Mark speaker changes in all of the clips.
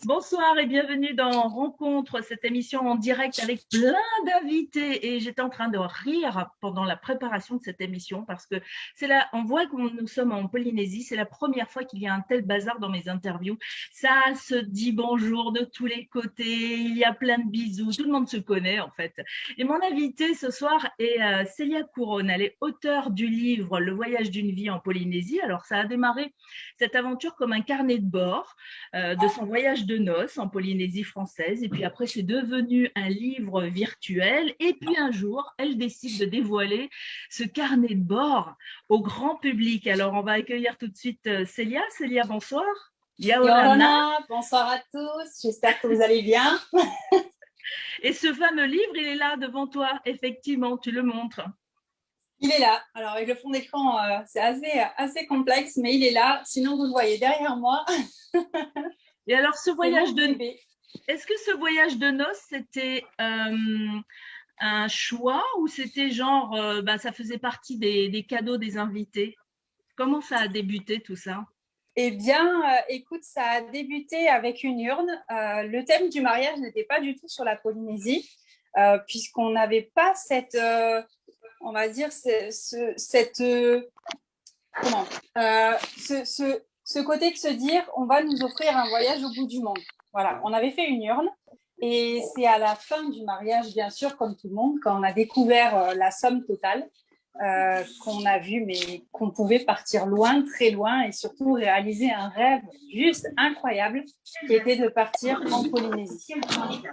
Speaker 1: Bonsoir et bienvenue dans Rencontre, cette émission en direct avec plein d'invités. Et j'étais en train de rire pendant la préparation de cette émission parce que c'est là, on voit que nous sommes en Polynésie. C'est la première fois qu'il y a un tel bazar dans mes interviews. Ça se dit bonjour de tous les côtés. Il y a plein de bisous. Tout le monde se connaît en fait. Et mon invitée ce soir est Célia Couronne. Elle est auteure du livre Le voyage d'une vie en Polynésie. Alors ça a démarré cette aventure comme un carnet de bord de son voyage de noces en Polynésie française. Et puis après, c'est devenu un livre virtuel. Et puis un jour, elle décide de dévoiler ce carnet de bord au grand public. Alors, on va accueillir tout de suite Célia. Célia, bonsoir. Yaorana.
Speaker 2: Yorona, bonsoir à tous, j'espère que vous allez bien.
Speaker 1: Et ce fameux livre, il est là devant toi. Effectivement, tu le montres.
Speaker 2: Il est là, alors avec le fond d'écran, c'est assez complexe, mais il est là, sinon vous le voyez derrière moi,
Speaker 1: Et alors, ce
Speaker 2: c'est
Speaker 1: voyage
Speaker 2: mon
Speaker 1: de...
Speaker 2: bébé.
Speaker 1: Est-ce que ce voyage de noces, c'était un choix ou c'était genre, ça faisait partie des cadeaux des invités? Comment ça a débuté tout ça?
Speaker 2: Eh bien, écoute, ça a débuté avec une urne. Le thème du mariage n'était pas du tout sur la Polynésie, puisqu'on n'avait pas on va dire, comment, ce côté de se dire, on va nous offrir un voyage au bout du monde. Voilà, on avait fait une urne. Et c'est à la fin du mariage, bien sûr, comme tout le monde, quand on a découvert la somme totale, qu'on a vu, mais qu'on pouvait partir loin, très loin, et surtout réaliser un rêve juste incroyable, qui était de partir en Polynésie.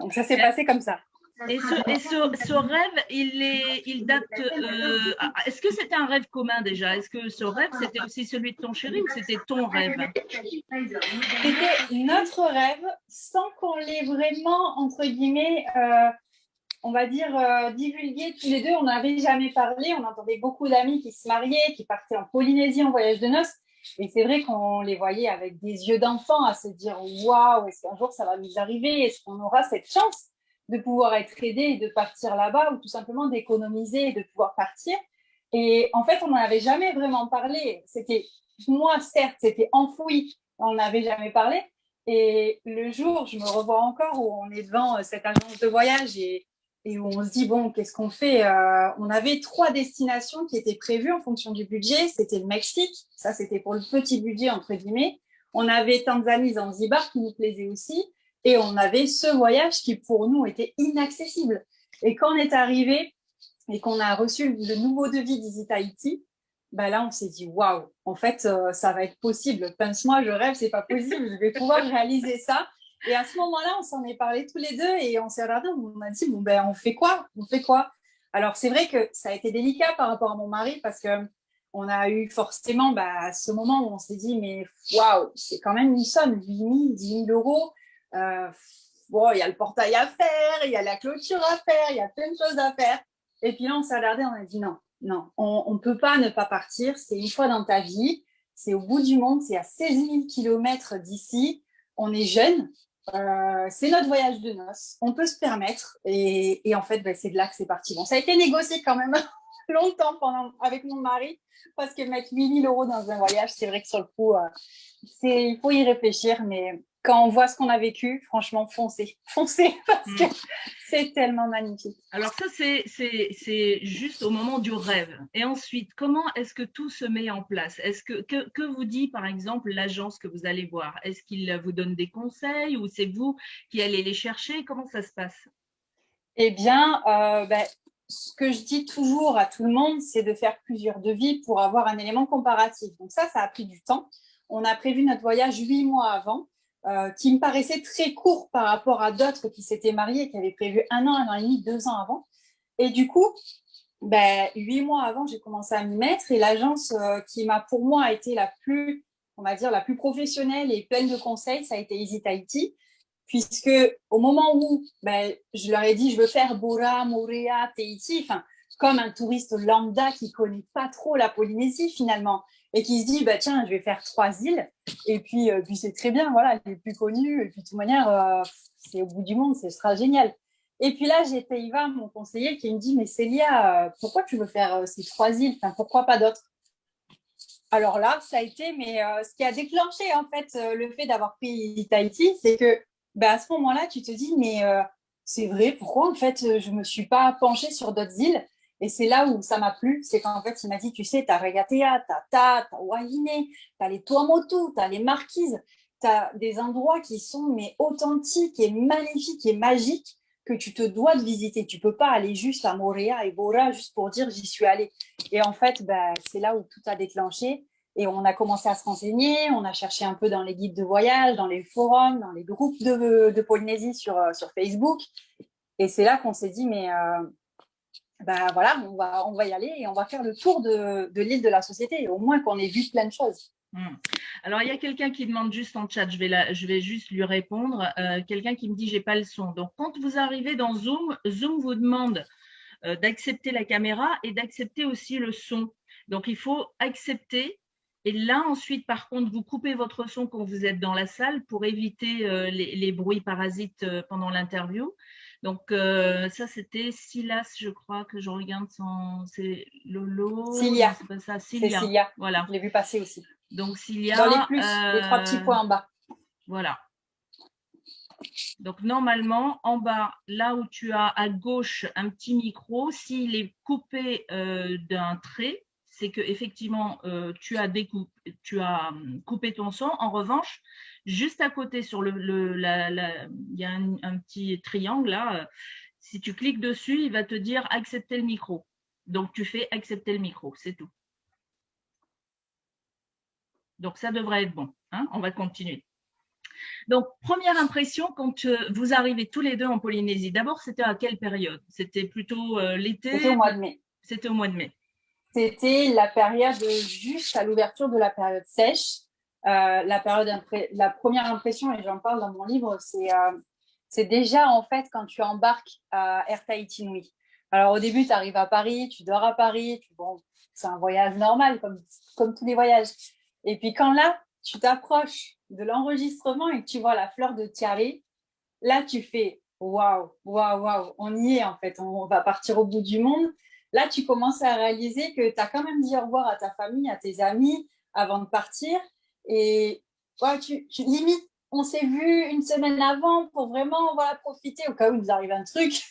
Speaker 2: Donc ça s'est passé comme ça.
Speaker 1: Et ce rêve, il date. Est-ce que c'était un rêve commun déjà? Est-ce que ce rêve, c'était aussi celui de ton chéri ou c'était ton rêve?
Speaker 2: C'était notre rêve, sans qu'on l'ait vraiment, entre guillemets, on va dire, divulgué tous les deux. On n'avait jamais parlé. On entendait beaucoup d'amis qui se mariaient, qui partaient en Polynésie en voyage de noces. Et c'est vrai qu'on les voyait avec des yeux d'enfant à se dire waouh, est-ce qu'un jour ça va nous arriver? Est-ce qu'on aura cette chance de pouvoir être aidé et de partir là-bas ou tout simplement d'économiser et de pouvoir partir? Et en fait, on n'en avait jamais vraiment parlé. C'était, moi, certes, c'était enfoui. On n'avait jamais parlé. Et le jour, je me revois encore où on est devant cette agence de voyage et où on se dit, bon, qu'est-ce qu'on fait? On avait 3 destinations qui étaient prévues en fonction du budget. C'était le Mexique, ça c'était pour le petit budget, entre guillemets. On avait Tanzanie, Zanzibar qui nous plaisait aussi. Et on avait ce voyage qui pour nous était inaccessible. Et quand on est arrivé et qu'on a reçu le nouveau devis d'Easy Tahiti, bah là on s'est dit, waouh, en fait ça va être possible. Pince-moi, je rêve, c'est pas possible, je vais pouvoir réaliser ça. Et à ce moment-là, on s'en est parlé tous les deux et on s'est regardé, on a dit, bon, ben, on fait quoi? On fait quoi? Alors, c'est vrai que ça a été délicat par rapport à mon mari parce que on a eu forcément ce moment où on s'est dit, mais waouh, c'est quand même une somme, 8 000, 10 000 euros. Euh, bon, il y a le portail à faire, il y a la clôture à faire, il y a plein de choses à faire. Et puis là, on s'est regardé, on a dit, non, non, on ne peut pas ne pas partir. C'est une fois dans ta vie, c'est au bout du monde, c'est à 16 000 kilomètres d'ici. On est jeune, c'est notre voyage de noces, on peut se permettre. Et en fait, c'est de là que c'est parti. Bon, ça a été négocié quand même longtemps avec mon mari, parce que mettre 8 000 euros dans un voyage, c'est vrai que sur le coup, il faut y réfléchir. Mais quand on voit ce qu'on a vécu, franchement, foncez, foncez, parce que c'est tellement magnifique.
Speaker 1: Alors ça, c'est juste au moment du rêve. Et ensuite, comment est-ce que tout se met en place? Que vous dit, par exemple, l'agence que vous allez voir? Est-ce qu'il vous donne des conseils ou c'est vous qui allez les chercher? Comment ça se passe?
Speaker 2: Eh bien, ce que je dis toujours à tout le monde, c'est de faire plusieurs devis pour avoir un élément comparatif. Donc ça a pris du temps. On a prévu notre voyage 8 mois avant, qui me paraissait très court par rapport à d'autres qui s'étaient mariés et qui avaient prévu 1 an et demi, 2 ans avant. Et du coup, 8 mois avant, j'ai commencé à m'y mettre et l'agence qui m'a pour moi été la plus, on va dire, la plus professionnelle et pleine de conseils, ça a été Easy Tahiti, puisque au moment où je leur ai dit je veux faire Bora, Moorea, Tahiti, enfin comme un touriste lambda qui connaît pas trop la Polynésie finalement et qui se dit tiens je vais faire 3 îles et puis c'est très bien, voilà, les plus connues et puis de toute manière c'est au bout du monde, ce sera génial. Et puis là, j'ai Teiva, mon conseiller, qui me dit, mais Célia, pourquoi tu veux faire ces 3 îles? Enfin, pourquoi pas d'autres? Alors là, ça a été, mais ce qui a déclenché en fait le fait d'avoir pris Tahiti, c'est que ben, à ce moment-là, tu te dis, mais c'est vrai, pourquoi en fait, je ne me suis pas penchée sur d'autres îles? Et c'est là où ça m'a plu, c'est qu'en fait, il m'a dit, tu sais, tu as Regatea, tu as Ta, tu as Wahine, tu as les Tuamotu, tu as les Marquises, tu as des endroits qui sont mais authentiques et magnifiques et magiques que tu te dois de visiter. Tu peux pas aller juste à Moréa et Bora juste pour dire j'y suis allée. Et en fait, ben, c'est là où tout a déclenché. Et on a commencé à se renseigner, on a cherché un peu dans les guides de voyage, dans les forums, dans les groupes de Polynésie sur Facebook. Et c'est là qu'on s'est dit, mais ben voilà, on va y aller et on va faire le tour de l'île de la Société, au moins qu'on ait vu plein de choses.
Speaker 1: Alors, il y a quelqu'un qui demande juste en chat, je vais juste lui répondre. Quelqu'un qui me dit, j'ai pas le son. Donc, quand vous arrivez dans Zoom, Zoom vous demande d'accepter la caméra et d'accepter aussi le son. Donc, il faut accepter. Et là, ensuite, par contre, vous coupez votre son quand vous êtes dans la salle pour éviter les bruits parasites pendant l'interview. Donc, ça, c'était Silas, je crois, que je regarde son. C'est Lolo.
Speaker 2: Cilia.
Speaker 1: Non, c'est pas ça.
Speaker 2: C'est
Speaker 1: Cilia.
Speaker 2: Cilia.
Speaker 1: Voilà.
Speaker 2: Je l'ai vu passer aussi.
Speaker 1: Donc, Cilia.
Speaker 2: Dans les plus, les 3 petits points en bas.
Speaker 1: Voilà. Donc, normalement, en bas, là où tu as à gauche un petit micro, s'il est coupé d'un trait, c'est que effectivement tu as coupé ton son. En revanche, juste à côté, il y a un petit triangle là. Si tu cliques dessus, il va te dire accepter le micro. Donc, tu fais accepter le micro, c'est tout. Donc, ça devrait être bon. Hein, on va continuer. Donc, première impression quand vous arrivez tous les deux en Polynésie. D'abord, c'était à quelle période? C'était plutôt l'été?
Speaker 2: C'était au mois de mai.
Speaker 1: C'était au mois de mai.
Speaker 2: C'était la période juste à l'ouverture de la période sèche. La première impression, et j'en parle dans mon livre, c'est déjà en fait quand tu embarques à Air Tahiti Nui. Alors au début, tu arrives à Paris, tu dors à Paris, bon, c'est un voyage normal comme tous les voyages. Et puis quand là, tu t'approches de l'enregistrement et que tu vois la fleur de Tiare, là tu fais waouh, waouh, waouh, on y est en fait, on va partir au bout du monde. Là, tu commences à réaliser que tu as quand même dit au revoir à ta famille, à tes amis avant de partir. Et ouais, limite, on s'est vu une semaine avant pour vraiment voilà, profiter au cas où il nous arrive un truc.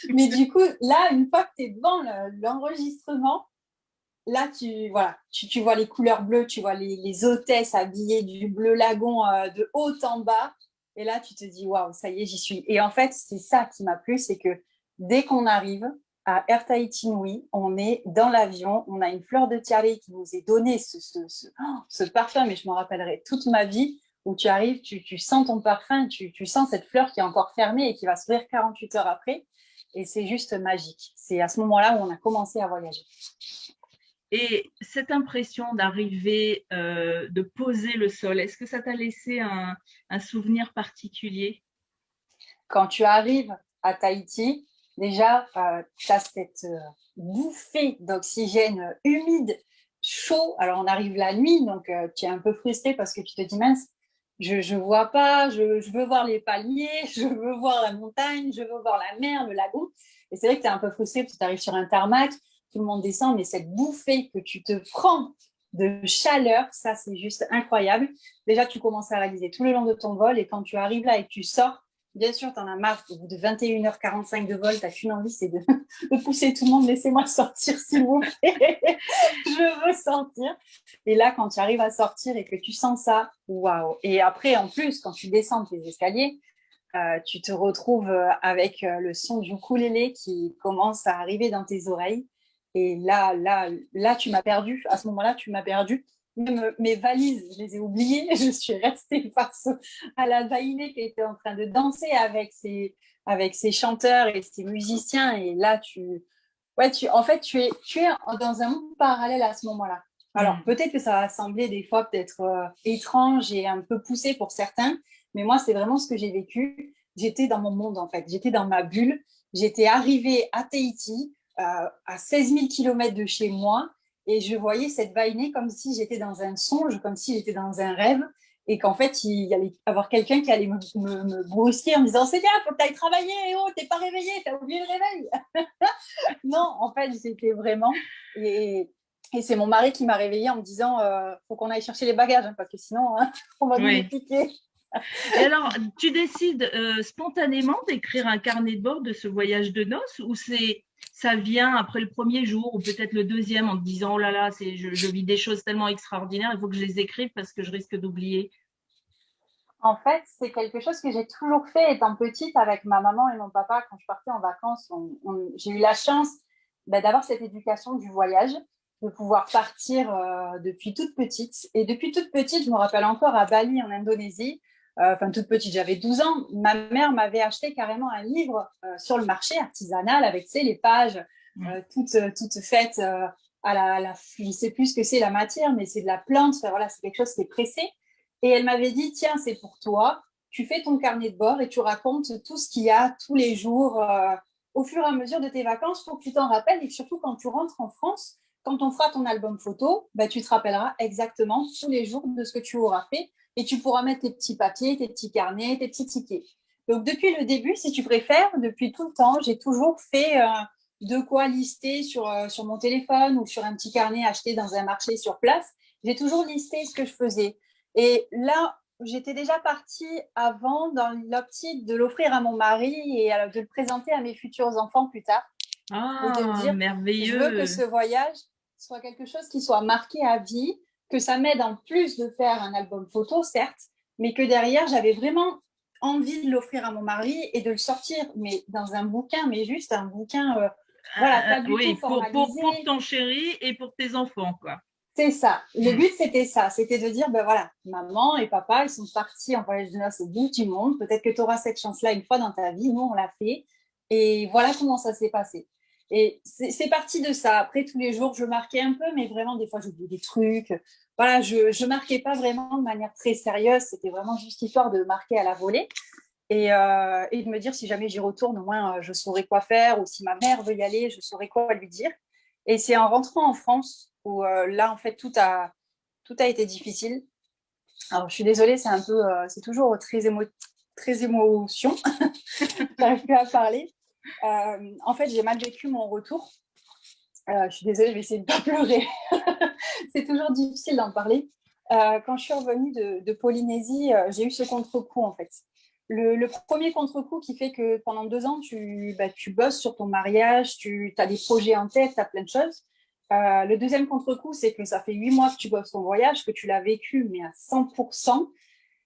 Speaker 2: Mais du coup, là, une fois que tu es devant l'enregistrement, là, tu vois les couleurs bleues, tu vois les hôtesses habillées du bleu lagon de haut en bas. Et là, tu te dis, waouh, ça y est, j'y suis. Et en fait, c'est ça qui m'a plu, c'est que dès qu'on arrive à Air Tahiti Nui, on est dans l'avion, on a une fleur de tiare qui nous est donnée, ce parfum, mais je m'en rappellerai toute ma vie, où tu arrives, tu sens ton parfum, tu sens cette fleur qui est encore fermée et qui va s'ouvrir 48 heures après. Et c'est juste magique. C'est à ce moment-là où on a commencé à voyager.
Speaker 1: Et cette impression d'arriver, de poser le sol, est-ce que ça t'a laissé un souvenir particulier?
Speaker 2: Quand tu arrives à Tahiti, déjà, tu as cette bouffée d'oxygène humide, chaud. Alors, on arrive la nuit, donc tu es un peu frustré parce que tu te dis, mince, je vois pas, je veux voir les palmiers, je veux voir la montagne, je veux voir la mer, le lagon. Et c'est vrai que tu es un peu frustré parce que tu arrives sur un tarmac, tout le monde descend, mais cette bouffée que tu te prends de chaleur, ça, c'est juste incroyable. Déjà, tu commences à réaliser tout le long de ton vol et quand tu arrives là et que tu sors, bien sûr, tu en as marre. Au bout de 21h45 de vol, tu n'as qu'une envie, c'est de pousser tout le monde. Laissez-moi sortir, s'il vous plaît. Je veux sortir. Et là, quand tu arrives à sortir et que tu sens ça, waouh. Et après, en plus, quand tu descends tes escaliers, tu te retrouves avec le son du ukulélé qui commence à arriver dans tes oreilles. Et là, tu m'as perdu. À ce moment-là, tu m'as perdu. Même mes valises, je les ai oubliées. Je suis restée face à la vainée qui était en train de danser avec ses chanteurs et ses musiciens. Et là, en fait, tu es dans un monde parallèle à ce moment-là. Alors, peut-être que ça va sembler des fois peut-être étrange et un peu poussé pour certains, mais moi, c'est vraiment ce que j'ai vécu. J'étais dans mon monde, en fait. J'étais dans ma bulle. J'étais arrivée à Tahiti, à 16 000 kilomètres de chez moi, et je voyais cette vainée comme si j'étais dans un songe, comme si j'étais dans un rêve, et qu'en fait, il y allait avoir quelqu'un qui allait me brusquer en me disant « C'est bien, faut que tu ailles travailler, oh, t'es pas réveillé, t'as oublié le réveil !» Non, en fait, j'étais vraiment... Et c'est mon mari qui m'a réveillée en me disant faut qu'on aille chercher les bagages, hein, parce que sinon, on va nous les piquer.
Speaker 1: Et alors, tu décides spontanément d'écrire un carnet de bord de ce voyage de noces ou ça vient après le premier jour ou peut-être le deuxième en te disant oh là là, je vis des choses tellement extraordinaires, il faut que je les écrive parce que je risque d'oublier.
Speaker 2: En fait, c'est quelque chose que j'ai toujours fait étant petite avec ma maman et mon papa. Quand je partais en vacances, j'ai eu la chance d'avoir cette éducation du voyage, de pouvoir partir depuis toute petite. Et depuis toute petite, je me rappelle encore à Bali, en Indonésie, enfin toute petite, j'avais 12 ans, ma mère m'avait acheté carrément un livre sur le marché artisanal avec, tu sais, les pages toutes faites je ne sais plus ce que c'est la matière, mais c'est de la plante. Enfin, voilà, c'est quelque chose qui est pressé. Et elle m'avait dit, tiens, c'est pour toi. Tu fais ton carnet de bord et tu racontes tout ce qu'il y a tous les jours au fur et à mesure de tes vacances pour que tu t'en rappelles et que surtout quand tu rentres en France, quand on fera ton album photo, bah, tu te rappelleras exactement tous les jours de ce que tu auras fait et tu pourras mettre tes petits papiers, tes petits carnets, tes petits tickets. Donc depuis le début, si tu préfères, depuis tout le temps, j'ai toujours fait de quoi lister sur mon téléphone ou sur un petit carnet acheté dans un marché sur place. J'ai toujours listé ce que je faisais. Et là, j'étais déjà partie avant dans l'optique de l'offrir à mon mari et de le présenter à mes futurs enfants plus tard. De te
Speaker 1: Ah,
Speaker 2: dire, je veux que
Speaker 1: merveilleux.
Speaker 2: ce voyage soit quelque chose qui soit marqué à vie, que ça m'aide en plus de faire un album photo, certes, mais que derrière, j'avais vraiment envie de l'offrir à mon mari et de le sortir, mais dans un bouquin, mais juste un bouquin, voilà, pas du tout
Speaker 1: Oui, pour
Speaker 2: formalisé.
Speaker 1: ton chéri et pour tes enfants, quoi.
Speaker 2: C'est ça. Le
Speaker 1: Mm.
Speaker 2: but, c'était ça. C'était de dire, ben voilà, maman et papa, ils sont partis en voyage de noces au bout du monde. Peut-être que tu auras cette chance-là une fois dans ta vie. Nous, on l'a fait. Et voilà comment ça s'est passé. Et c'est parti de ça. Après, tous les jours, je marquais un peu, mais vraiment, des fois, j'oubliais des trucs. Voilà, je marquais pas vraiment de manière très sérieuse. C'était vraiment juste histoire de marquer à la volée. Et de me dire, si jamais j'y retourne, au moins, je saurais quoi faire. Ou si ma mère veut y aller, je saurais quoi lui dire. Et c'est en rentrant en France où là, en fait, tout a été difficile. Alors, je suis désolée, c'est toujours très émotion. J'arrive plus à parler. En fait, j'ai mal vécu mon retour. Je suis désolée, je vais essayer de ne pas pleurer. C'est toujours difficile d'en parler. Quand je suis revenue de Polynésie, j'ai eu ce contre-coup, en fait. Le premier contre-coup qui fait que pendant 2 ans, tu bosses sur ton mariage, tu as des projets en tête, tu as plein de choses. Le deuxième contre-coup, c'est que ça fait 8 mois que tu bosses ton voyage, que tu l'as vécu, mais à 100%,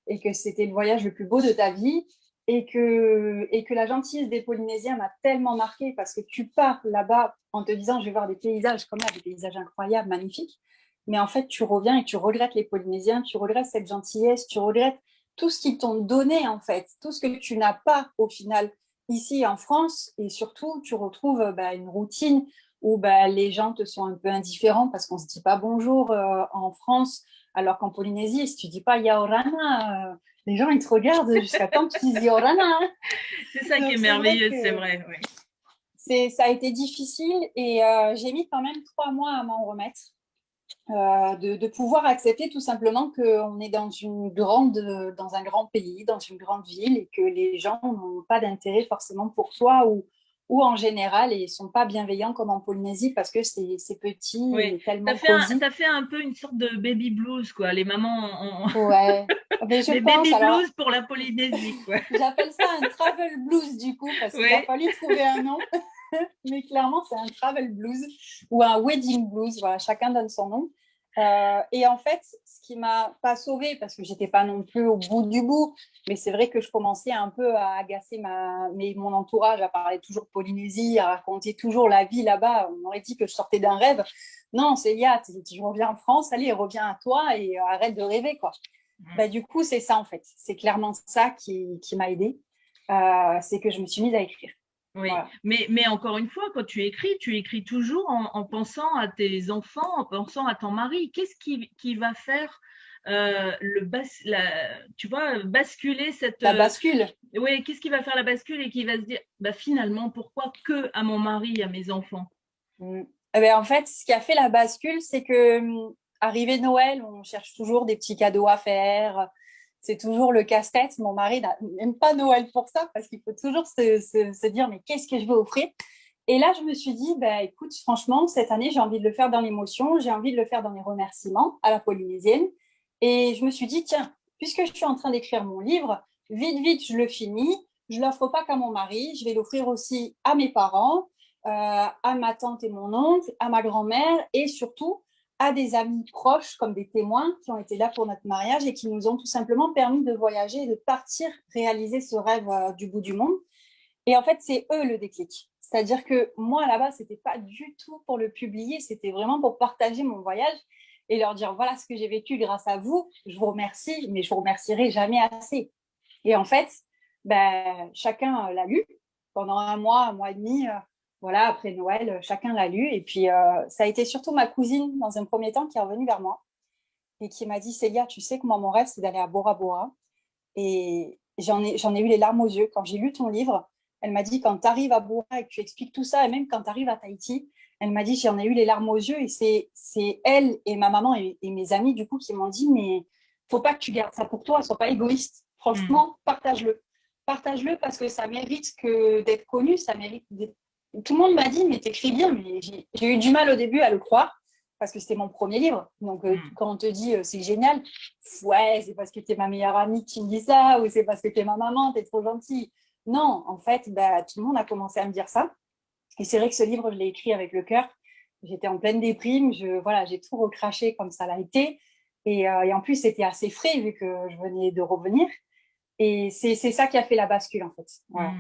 Speaker 2: et que c'était le voyage le plus beau de ta vie, et que la gentillesse des Polynésiens m'a tellement marqué parce que tu pars là-bas en te disant, je vais voir des paysages comme là, des paysages incroyables, magnifiques, mais en fait, tu reviens et tu regrettes les Polynésiens, tu regrettes cette gentillesse, tu regrettes tout ce qu'ils t'ont donné, en fait, tout ce que tu n'as pas au final ici en France, et surtout, tu retrouves une routine où les gens te sont un peu indifférents parce qu'on ne se dit pas bonjour en France, alors qu'en Polynésie, si tu ne dis pas Yaorana, les gens, ils te regardent jusqu'à temps que tu dises Yaorana. Hein.
Speaker 1: C'est ça qui est
Speaker 2: Donc, c'est vrai
Speaker 1: merveilleux, c'est
Speaker 2: que
Speaker 1: vrai. Oui.
Speaker 2: ça a été difficile et j'ai mis quand même 3 mois à m'en remettre. De pouvoir accepter tout simplement qu'on est dans un grand pays, dans une grande ville et que les gens n'ont pas d'intérêt forcément pour toi ou en général et ne sont pas bienveillants comme en Polynésie parce que c'est petit
Speaker 1: Oui.
Speaker 2: et tellement cosy.
Speaker 1: T'as fait un peu une sorte de baby blues, quoi. Les mamans ont
Speaker 2: Ouais, mais je
Speaker 1: les
Speaker 2: pense,
Speaker 1: baby
Speaker 2: alors
Speaker 1: blues pour la Polynésie, quoi.
Speaker 2: j'appelle ça un travel blues du coup parce qu'il a
Speaker 1: Oui.
Speaker 2: fallu trouver un nom, mais clairement c'est un travel blues ou un wedding blues, voilà, chacun donne son nom. Et en fait, ce qui m'a pas sauvée, parce que j'étais pas non plus au bout du bout, mais c'est vrai que je commençais un peu à agacer mon entourage, à parler toujours de Polynésie, à raconter toujours la vie là-bas. On aurait dit que je sortais d'un rêve. Non, Célia, je reviens en France, allez, reviens à toi et arrête de rêver, quoi. Du coup, c'est ça en fait. C'est clairement ça qui m'a aidée. C'est que je me suis mise à écrire.
Speaker 1: Oui,
Speaker 2: Voilà.
Speaker 1: mais encore une fois, quand tu écris toujours en pensant à tes enfants, en pensant à ton mari. Qu'est-ce qui va faire tu vois, basculer cette…
Speaker 2: La bascule.
Speaker 1: oui, qu'est-ce qui va faire la bascule et qui va se dire, bah, finalement, pourquoi que à mon mari, à mes enfants?
Speaker 2: Mm. En fait, ce qui a fait la bascule, c'est que arrivé Noël, on cherche toujours des petits cadeaux à faire. C'est toujours le casse-tête. Mon mari n'aime pas Noël pour ça parce qu'il faut toujours se dire mais qu'est-ce que je vais offrir? Et là, je me suis dit, écoute, franchement, cette année, j'ai envie de le faire dans l'émotion, j'ai envie de le faire dans les remerciements à la polynésienne. Et je me suis dit, tiens, puisque je suis en train d'écrire mon livre, vite, vite, je le finis. Je ne l'offre pas qu'à mon mari, je vais l'offrir aussi à mes parents, à ma tante et mon oncle, à ma grand-mère et surtout à des amis proches comme des témoins qui ont été là pour notre mariage et qui nous ont tout simplement permis de voyager et de partir réaliser ce rêve du bout du monde. Et en fait, c'est eux le déclic. C'est-à-dire que moi, là-bas, c'était pas du tout pour le publier, c'était vraiment pour partager mon voyage et leur dire voilà ce que j'ai vécu grâce à vous. Je vous remercie, mais je vous remercierai jamais assez. Et en fait, ben, chacun l'a lu pendant un mois et demi. Voilà, après Noël, chacun l'a lu. Et puis, ça a été surtout ma cousine, dans un premier temps, qui est revenue vers moi et qui m'a dit Célia, tu sais que moi, mon rêve, c'est d'aller à Bora Bora. Et j'en ai eu les larmes aux yeux. Quand j'ai lu ton livre, elle m'a dit quand tu arrives à Bora et que tu expliques tout ça, et même quand tu arrives à Tahiti, elle m'a dit j'en ai eu les larmes aux yeux. Et c'est elle et ma maman et mes amis, du coup, qui m'ont dit mais faut pas que tu gardes ça pour toi, sois pas égoïste. Franchement, partage-le. Partage-le parce que ça mérite d'être connu, ça mérite d'être... Tout le monde m'a dit, mais t'écris bien, mais j'ai eu du mal au début à le croire parce que c'était mon premier livre. Donc, quand on te dit c'est génial, ouais, c'est parce que t'es ma meilleure amie qui me dit ça ou c'est parce que t'es ma maman, t'es trop gentille. Non, en fait, bah, tout le monde a commencé à me dire ça. Et c'est vrai que ce livre, je l'ai écrit avec le cœur. J'étais en pleine déprime, voilà, j'ai tout recraché comme ça l'a été. Et en plus, c'était assez frais vu que je venais de revenir. Et c'est ça qui a fait la bascule, en fait. Voilà.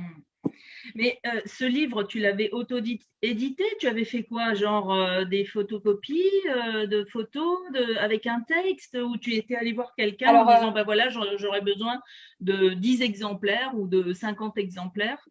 Speaker 1: Mais ce livre, tu l'avais auto-édité? Tu avais fait quoi? Genre des photocopies de photos avec un texte? Ou tu étais allé voir quelqu'un en
Speaker 2: Alors,
Speaker 1: disant, ben voilà, j'aurais besoin de 10 exemplaires ou de 50 exemplaires?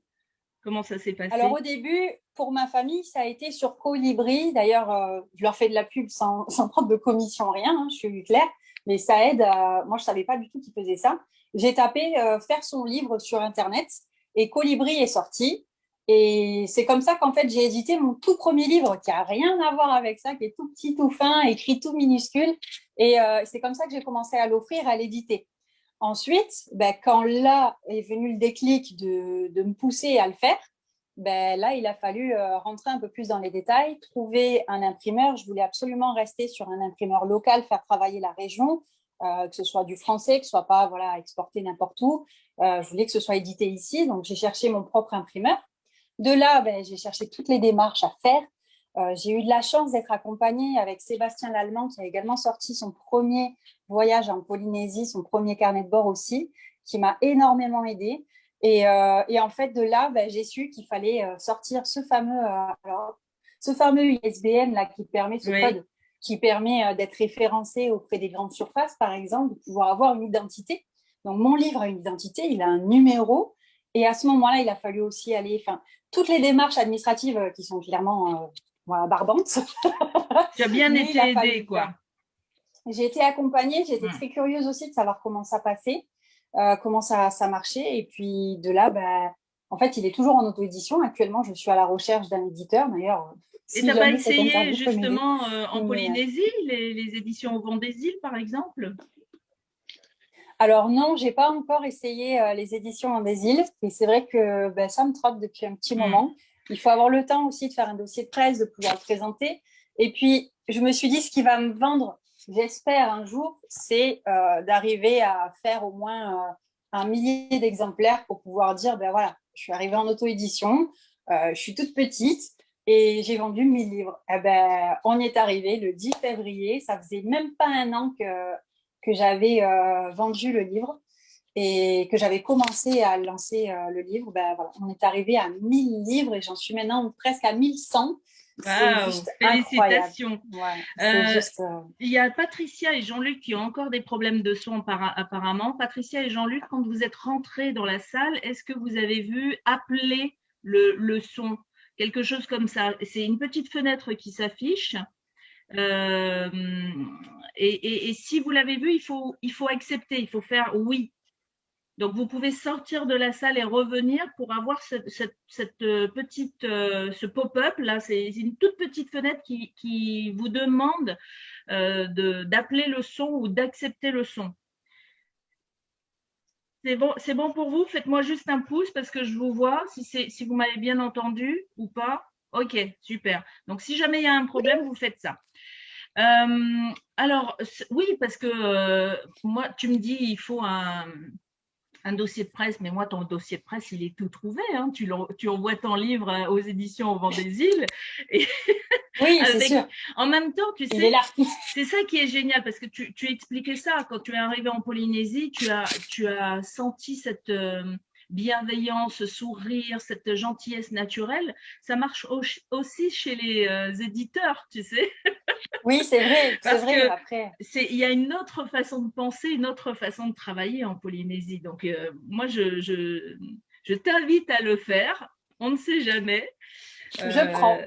Speaker 1: Comment ça s'est
Speaker 2: alors,
Speaker 1: passé?
Speaker 2: au début, pour ma famille, ça a été sur Colibri. D'ailleurs, je leur fais de la pub sans prendre de commission, rien, hein, je suis claire. Mais ça aide. Moi, je ne savais pas du tout qu'ils faisaient ça. J'ai tapé faire son livre sur Internet et Colibri est sorti. Et c'est comme ça qu'en fait, j'ai édité mon tout premier livre qui a rien à voir avec ça, qui est tout petit, tout fin, écrit tout minuscule. Et c'est comme ça que j'ai commencé à l'offrir, à l'éditer. Ensuite, ben, quand là est venu le déclic de me pousser à le faire, ben, là, il a fallu rentrer un peu plus dans les détails, trouver un imprimeur. Je voulais absolument rester sur un imprimeur local, faire travailler la région, que ce soit du français, que ce soit pas voilà, exporté n'importe où. Je voulais que ce soit édité ici, donc j'ai cherché mon propre imprimeur. De là, ben, j'ai cherché toutes les démarches à faire. J'ai eu de la chance d'être accompagnée avec Sébastien Lallemand, qui a également sorti son premier voyage en Polynésie, son premier carnet de bord aussi, qui m'a énormément aidée. Et en fait, de là, ben, j'ai su qu'il fallait sortir ce fameux ISBN là, qui permet, ce
Speaker 1: Oui.
Speaker 2: code qui permet d'être référencé auprès des grandes surfaces, par exemple, de pouvoir avoir une identité. Donc, mon livre a une identité, il a un numéro. Et à ce moment-là, il a fallu aussi aller, enfin, toutes les démarches administratives qui sont clairement voilà, barbantes.
Speaker 1: Tu as bien
Speaker 2: Mais il
Speaker 1: été
Speaker 2: a fallu
Speaker 1: aidée,
Speaker 2: le faire.
Speaker 1: quoi.
Speaker 2: J'ai été accompagnée, j'ai été très curieuse aussi de savoir comment ça passait, comment ça marchait. Et puis de là, bah, en fait, il est toujours en auto-édition. Actuellement, je suis à la recherche d'un éditeur. D'ailleurs,
Speaker 1: Et tu
Speaker 2: si
Speaker 1: n'as pas
Speaker 2: jamais cette
Speaker 1: essayé
Speaker 2: interview peut m'aider.
Speaker 1: justement en
Speaker 2: Mais,
Speaker 1: Polynésie, les éditions au vent des îles, par exemple?
Speaker 2: alors non, j'ai pas encore essayé les éditions en des îles. Et c'est vrai que ben, ça me trotte depuis un petit
Speaker 1: Hmm.
Speaker 2: moment. Il faut avoir le temps aussi de faire un dossier de presse, de pouvoir le présenter. Et puis, je me suis dit, ce qui va me vendre, j'espère un jour, c'est d'arriver à faire au moins 1 millier d'exemplaires pour pouvoir dire, ben voilà, je suis arrivée en auto-édition, je suis toute petite et j'ai vendu 1 000 livres. Eh ben, on y est arrivé le 10 février. Ça faisait même pas un an que j'avais vendu le livre et que j'avais commencé à lancer le livre. Ben, voilà, on est arrivé à 1 000 livres et j'en suis maintenant presque à 1 100. C'est
Speaker 1: Waouh,
Speaker 2: juste incroyable.
Speaker 1: félicitations.
Speaker 2: Ouais, c'est
Speaker 1: Euh,
Speaker 2: juste.
Speaker 1: il y a Patricia et Jean-Luc qui ont encore des problèmes de son apparemment. Patricia et Jean-Luc, quand vous êtes rentrés dans la salle, est-ce que vous avez vu appeler le son? Quelque chose comme ça. C'est une petite fenêtre qui s'affiche. Euh, et si vous l'avez vu, il faut accepter, il faut faire oui. Donc, vous pouvez sortir de la salle et revenir pour avoir cette petite, ce pop-up. Là, c'est une toute petite fenêtre qui vous demande d'appeler le son ou d'accepter le son. C'est bon pour vous? Faites-moi juste un pouce parce que je vous vois, si vous m'avez bien entendu ou pas. Ok, super. Donc, si jamais il y a un problème, vous faites ça. Alors, oui, parce que moi, tu me dis, il faut un dossier de presse, mais moi, ton dossier de presse, il est tout trouvé. Hein. Tu envoies ton livre aux éditions au vent des îles. Et
Speaker 2: Oui, c'est
Speaker 1: avec,
Speaker 2: sûr.
Speaker 1: en même temps, tu
Speaker 2: Il est
Speaker 1: sais,
Speaker 2: là.
Speaker 1: c'est ça qui est génial parce que tu expliquais ça quand tu es arrivé en Polynésie, tu as senti cette bienveillance, ce sourire, cette gentillesse naturelle. Ça marche aussi chez les éditeurs, tu sais,
Speaker 2: Oui, c'est
Speaker 1: parce
Speaker 2: vrai.
Speaker 1: que
Speaker 2: Après,
Speaker 1: il y a une autre façon de penser, une autre façon de travailler en Polynésie. Donc, moi, je t'invite à le faire. On ne sait jamais.
Speaker 2: je prends.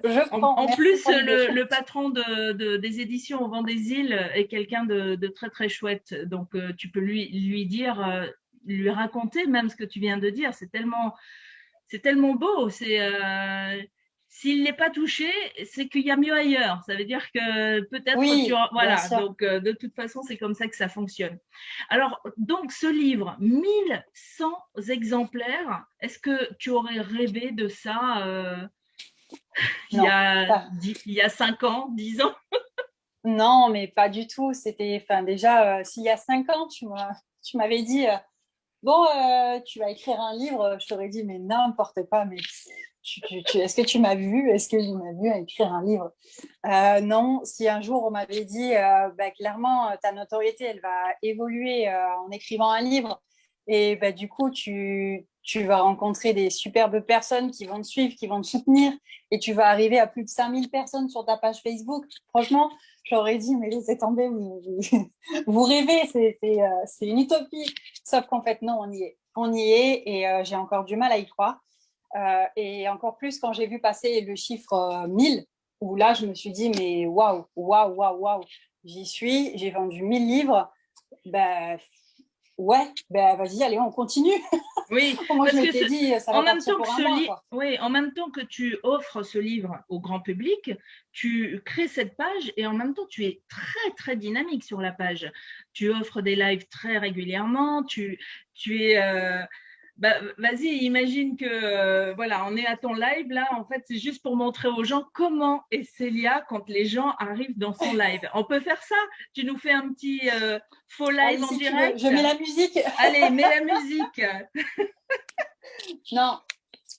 Speaker 1: En
Speaker 2: Merci
Speaker 1: plus,
Speaker 2: pour l'idée.
Speaker 1: le patron des éditions au vent des îles est quelqu'un de très très chouette. Donc, tu peux lui dire, lui raconter même ce que tu viens de dire. C'est tellement beau. S'il n'est pas touché, c'est qu'il y a mieux ailleurs. Ça veut dire que peut-être
Speaker 2: Oui, bien
Speaker 1: voilà.
Speaker 2: sûr.
Speaker 1: Donc, de toute façon, c'est comme ça que ça fonctionne. Alors, donc, ce livre, 1100 exemplaires. Est-ce que tu aurais rêvé de ça
Speaker 2: Non, pas.
Speaker 1: il y a 5 ans, 10 ans.
Speaker 2: Non, mais pas du tout. C'était, enfin, déjà, s'il y a 5 ans, tu m'avais dit, bon, tu vas écrire un livre, je t'aurais dit, mais n'importe quoi, mais est-ce que tu m'as vu? Est-ce que tu m'as vu à écrire un livre? Non, si un jour on m'avait dit, bah, clairement, ta notoriété, elle va évoluer en écrivant un livre, et bah, du coup, tu vas rencontrer des superbes personnes qui vont te suivre, qui vont te soutenir, et tu vas arriver à plus de 5000 personnes sur ta page Facebook. Franchement, j'aurais dit, mais laissez tomber, vous rêvez, c'est une utopie. Sauf qu'en fait, non, on y est. On y est, et j'ai encore du mal à y croire. Et encore plus quand j'ai vu passer le chiffre 1000, où là, je me suis dit, mais waouh, waouh, waouh, waouh, j'y suis, j'ai vendu 1000 livres. Ben ouais, ben vas-y, allez, on continue.
Speaker 1: Oui,
Speaker 2: Moi, je
Speaker 1: parce que
Speaker 2: m'étais dit, ça
Speaker 1: en
Speaker 2: va
Speaker 1: même
Speaker 2: partir
Speaker 1: temps que
Speaker 2: pour un mois, quoi.
Speaker 1: oui, en même temps que tu offres ce livre au grand public, tu crées cette page et en même temps tu es très très dynamique sur la page. Tu offres des lives très régulièrement, tu es bah, vas-y, imagine que voilà, on est à ton live là. En fait, c'est juste pour montrer aux gens comment est Célia quand les gens arrivent dans son live. On peut faire ça? Tu nous fais un petit faux live
Speaker 2: Allez,
Speaker 1: en
Speaker 2: si tu veux, je
Speaker 1: direct?
Speaker 2: mets la musique.
Speaker 1: Allez, mets la musique.
Speaker 2: Non,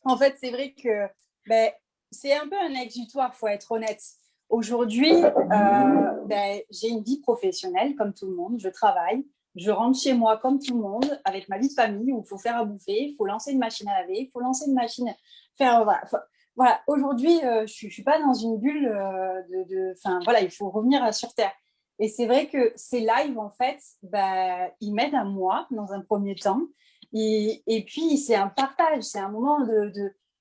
Speaker 2: en fait, c'est vrai que ben, c'est un peu un exutoire, faut être honnête. Aujourd'hui, ben, j'ai une vie professionnelle comme tout le monde, je travaille, je rentre chez moi comme tout le monde, avec ma vie de famille où il faut faire à bouffer, il faut lancer une machine à laver, il faut lancer une machine, faire voilà. Voilà. Aujourd'hui, je suis pas dans une bulle enfin voilà, il faut revenir sur terre. Et c'est vrai que ces lives, en fait, ben, ils m'aident à moi dans un premier temps. Et puis, c'est un partage, c'est un moment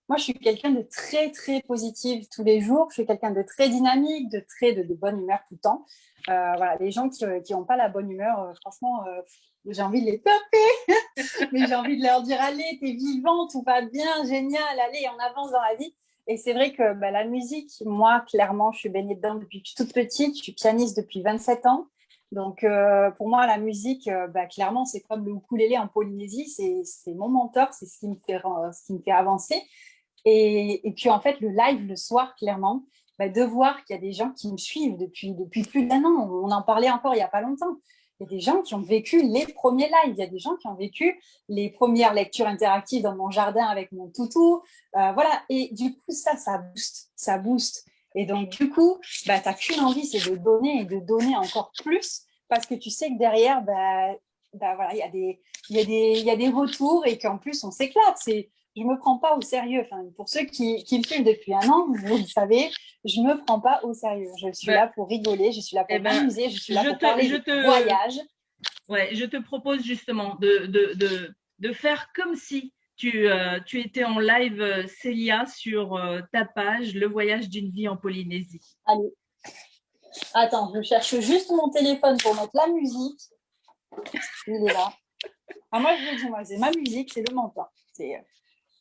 Speaker 2: Moi, je suis quelqu'un de très, très positive tous les jours. Je suis quelqu'un de très dynamique, de bonne humeur tout le temps. Voilà, les gens qui n'ont pas la bonne humeur, franchement, j'ai envie de les taper, mais j'ai envie de leur dire, allez, t'es vivant, tout va bien, génial, allez, on avance dans la vie. Et c'est vrai que bah, la musique, moi, clairement, je suis baignée dedans depuis que je suis toute petite. Je suis pianiste depuis 27 ans. Donc, pour moi, la musique, bah, clairement, c'est comme le ukulélé en Polynésie, c'est mon mentor, c'est ce qui me fait avancer. Et puis, en fait, le live le soir, clairement, bah, de voir qu'il y a des gens qui me suivent depuis plus d'un an. On en parlait encore il n'y a pas longtemps. Il y a des gens qui ont vécu les premiers lives, il y a des gens qui ont vécu les premières lectures interactives dans mon jardin avec mon toutou. Voilà. Et du coup, ça booste, ça booste. Et donc, du coup, bah, tu n'as qu'une envie, c'est de donner et de donner encore plus parce que tu sais que derrière, voilà, il y a des retours et qu'en plus, on s'éclate. Je me prends pas au sérieux. Enfin, pour ceux qui me suivent depuis un an, vous le savez, je me prends pas au sérieux. Je suis
Speaker 1: Ben,
Speaker 2: là pour rigoler, je suis là
Speaker 1: eh
Speaker 2: pour
Speaker 1: ben,
Speaker 2: m'amuser, je suis là pour parler
Speaker 1: je
Speaker 2: de
Speaker 1: te,
Speaker 2: voyage.
Speaker 1: ouais, je te propose justement de faire comme si tu étais en live, Célia, sur ta page Le voyage d'une vie en Polynésie.
Speaker 2: Allez, attends, je cherche juste mon téléphone pour mettre la musique. Il est là. Ah, moi, je le dis, moi, c'est ma musique, c'est le mentor. C'est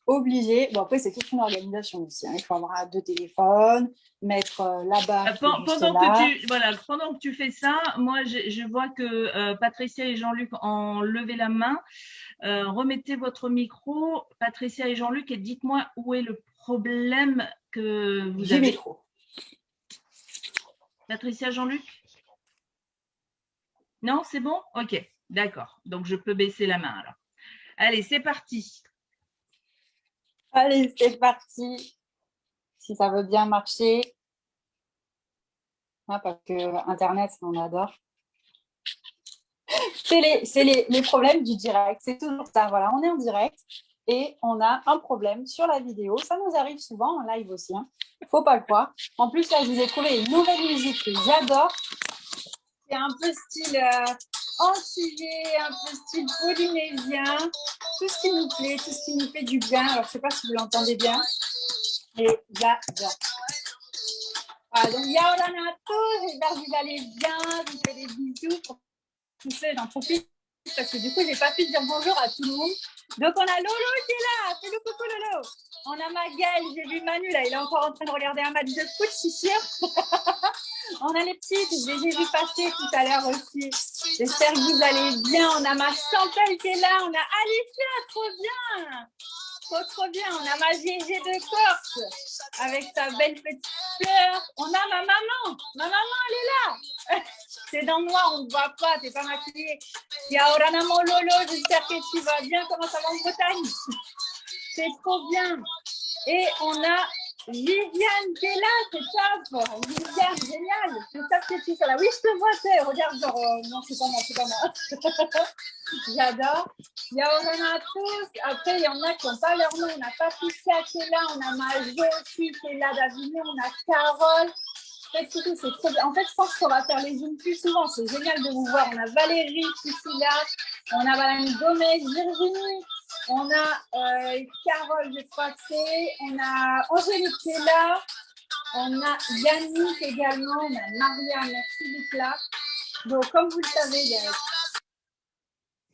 Speaker 2: obligé. Bon, après, c'est toute une organisation aussi. Hein. Il faut avoir deux téléphones, mettre la barre qui est juste
Speaker 1: Pendant que
Speaker 2: là.
Speaker 1: pendant que tu fais ça, moi, je vois que Patricia et Jean-Luc ont levé la main. Remettez votre micro, Patricia et Jean-Luc, et dites-moi où est le problème que vous
Speaker 2: J'y vais
Speaker 1: avez.
Speaker 2: trop.
Speaker 1: Patricia, Jean-Luc? Non, c'est bon? Ok, d'accord. Donc, je peux baisser la main alors. Allez, c'est parti.
Speaker 2: Allez, c'est parti. Si ça veut bien marcher. Parce que Internet, on adore. C'est les problèmes du direct. C'est toujours ça. Voilà, on est en direct et on a un problème sur la vidéo. Ça nous arrive souvent en live aussi. Hein. Faut pas le croire. En plus, là, je vous ai trouvé une nouvelle musique que j'adore. C'est un peu style antillais, un peu style polynésien. Tout ce qui nous plaît, tout ce qui nous fait du bien. Alors, je ne sais pas si vous l'entendez bien, mais j'adore. Voilà, donc, Yaoranato, j'espère que vous allez bien. Je vous fais des bisous pour tous ceux, j'en profite parce que du coup, j'ai pas pu dire bonjour à tout le monde. Donc, on a Lolo qui est là. Fais le coucou, Lolo. On a Magal, j'ai vu Manu là, il est encore en train de regarder un match de foot, je suis sûre. On a les petites, je les ai vues passer tout à l'heure aussi. J'espère que vous allez bien. On a ma Chantal qui est là, on a Alicia, trop bien. Trop bien. On a ma GG de Corse avec sa belle petite fleur. On a ma maman. Ma maman, elle est là. C'est dans le noir, on ne te voit pas, t'es pas maquillée. Yaorana mon Lolo, j'espère que tu vas bien. Comment ça va en Bretagne? C'est trop bien. Et on a Viviane qui est là, c'est top. Viviane, génial. C'est top que tu sois là. Oui, je te vois, regarde, genre, non, c'est pas moi. J'adore. Il y a Orana tous. Après, il y en a qui n'ont pas leur nom. On a Patricia qui est là, on a Majo aussi qui est là d'Avignon, on a Carole. En fait, c'est trop bien. En fait, je pense qu'on va faire les zooms plus souvent. C'est génial de vous voir. On a Valérie qui est là, on a Madame Gomez, Virginie. On a Carole, je crois que c'est. On a Angélique qui est là. On a Yannick également. On a Maria, merci d'être là. Donc, comme vous le savez,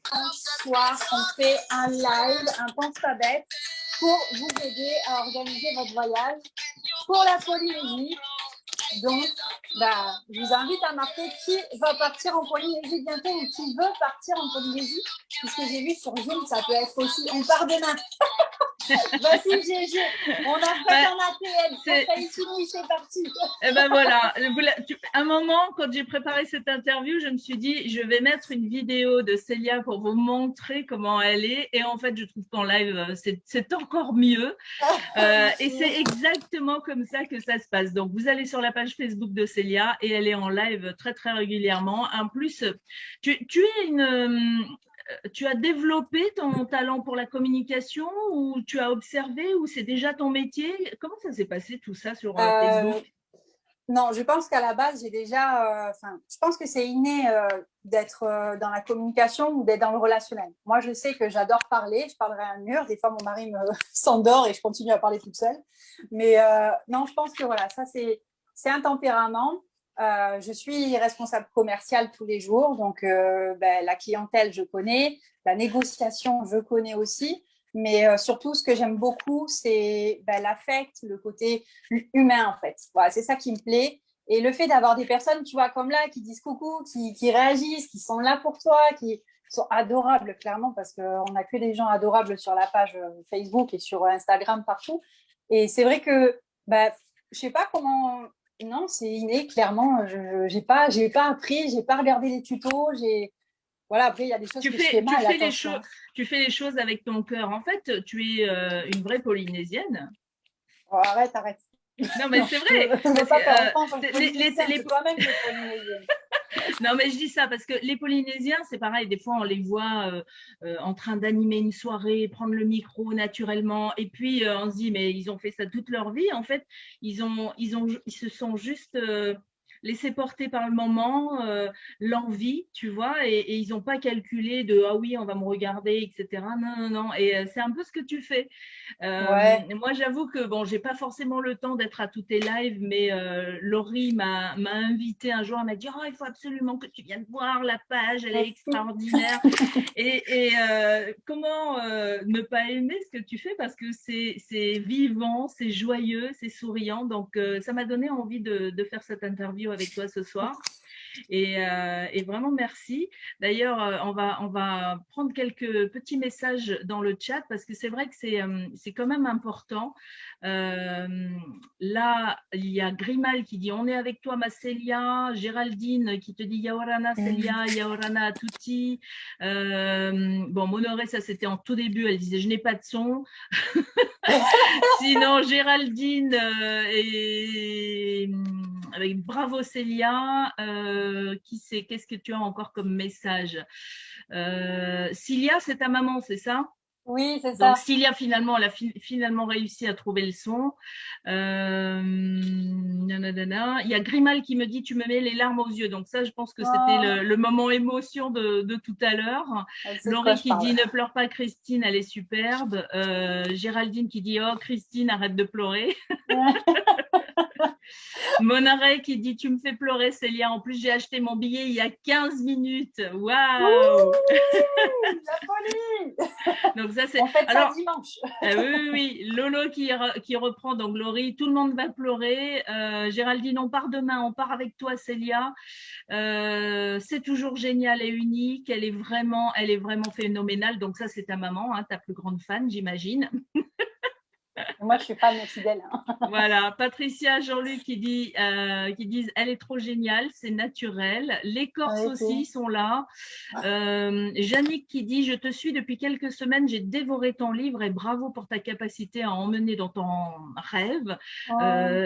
Speaker 2: ce soir, on fait un live, un pense pas bête, pour vous aider à organiser votre voyage pour la Polynésie. Donc, je vous invite à marquer qui va partir en Polynésie bientôt ou qui veut partir en Polynésie. Puisque j'ai vu sur Zoom, ça peut être aussi, on part demain. Voici GG, on a fait un APL, c'est parti.
Speaker 1: Et ben voilà, un moment, quand j'ai préparé cette interview, je me suis dit, je vais mettre une vidéo de Célia pour vous montrer comment elle est. Et en fait, je trouve qu'en live, c'est encore mieux. Et c'est exactement comme ça que ça se passe. Donc, vous allez sur la page Facebook de Célia et elle est en live très, très régulièrement. En plus, tu as développé ton talent pour la communication ou tu as observé ou c'est déjà ton métier? Comment ça s'est passé tout ça sur Facebook?
Speaker 2: Non, je pense qu'à la base, j'ai déjà. Je pense que c'est inné d'être dans la communication ou d'être dans le relationnel. Moi, je sais que j'adore parler. Je parlerai à un mur. Des fois, mon mari me s'endort et je continue à parler toute seule. Mais non, je pense que voilà, ça, c'est un tempérament. Je suis responsable commerciale tous les jours. Donc, la clientèle, je connais. La négociation, je connais aussi. Mais surtout, ce que j'aime beaucoup, c'est l'affect, le côté humain, en fait. Voilà, c'est ça qui me plaît. Et le fait d'avoir des personnes, tu vois, comme là, qui disent coucou, qui réagissent, qui sont là pour toi, qui sont adorables, clairement, parce qu'on n'a que des gens adorables sur la page Facebook et sur Instagram, partout. Et c'est vrai que, je sais pas comment... Non, c'est inné, clairement. Je n'ai pas appris, j'ai pas regardé les tutos, voilà, après, il y a des choses que je fais mal.
Speaker 1: Tu fais les choses avec ton cœur. En fait, tu es une vraie Polynésienne.
Speaker 2: Oh, arrête.
Speaker 1: Non, mais c'est vrai.
Speaker 2: C'est toi-même qui es polynésienne.
Speaker 1: Non, mais je dis ça parce que les Polynésiens, c'est pareil. Des fois, on les voit en train d'animer une soirée, prendre le micro naturellement. Et puis, on se dit, mais ils ont fait ça toute leur vie. En fait, ils se sont juste laissés porter par le moment, l'envie, tu vois, et ils n'ont pas calculé de ah oui, on va me regarder, etc. Non. Et c'est un peu ce que tu fais. Moi, j'avoue que bon, j'ai pas forcément le temps d'être à tous tes lives, mais Laurie m'a invité un jour, elle m'a dit oh, il faut absolument que tu viennes voir la page, elle est extraordinaire. et comment ne pas aimer ce que tu fais parce que c'est vivant, c'est joyeux, c'est souriant. Donc, ça m'a donné envie de faire cette interview avec toi ce soir. Et vraiment merci. D'ailleurs, on va prendre quelques petits messages dans le chat parce que c'est vrai que c'est quand même important. Euh, Là, il y a Grimal qui dit on est avec toi, ma Célia. Géraldine qui te dit Yaorana Célia, Yaorana à tutti. Bon, Monoré, ça c'était en tout début. Elle disait je n'ai pas de son. Sinon, Géraldine et avec Bravo Célia, qui c'est? Qu'est-ce que tu as encore comme message? Cilia, c'est ta maman, c'est ça?
Speaker 2: Oui, c'est
Speaker 1: Donc,
Speaker 2: ça.
Speaker 1: Cilia, finalement, elle a finalement réussi à trouver le son. Nanana. Il y a Grimal qui me dit tu me mets les larmes aux yeux. Donc, ça, je pense que c'était
Speaker 2: Oh,
Speaker 1: le moment émotion de tout à l'heure.
Speaker 2: elle sait de quoi
Speaker 1: Laurie
Speaker 2: je
Speaker 1: qui
Speaker 2: parle.
Speaker 1: dit ne pleure pas, Christine, elle est superbe. Géraldine qui dit oh, Christine, arrête de pleurer. Monaret qui dit tu me fais pleurer, Célia. En plus, j'ai acheté mon billet il y a 15 minutes. Waouh!
Speaker 2: Ouh, la folie!
Speaker 1: Donc, ça, c'est.
Speaker 2: On fait ça
Speaker 1: Alors,
Speaker 2: dimanche.
Speaker 1: oui, oui, oui, Lolo qui reprend, donc Laurie, tout le monde va pleurer. Géraldine, on part demain, on part avec toi, Célia. C'est toujours génial et unique. Elle est vraiment phénoménale. Donc ça, c'est ta maman, hein, ta plus grande fan, j'imagine.
Speaker 2: Moi, je suis fan fidèle.
Speaker 1: Voilà, Patricia, Jean-Luc qui disent elle est trop géniale, c'est naturel. Les Corses aussi sont là. Yannick qui dit je te suis depuis quelques semaines, j'ai dévoré ton livre et bravo pour ta capacité à emmener dans ton rêve.
Speaker 2: Oh,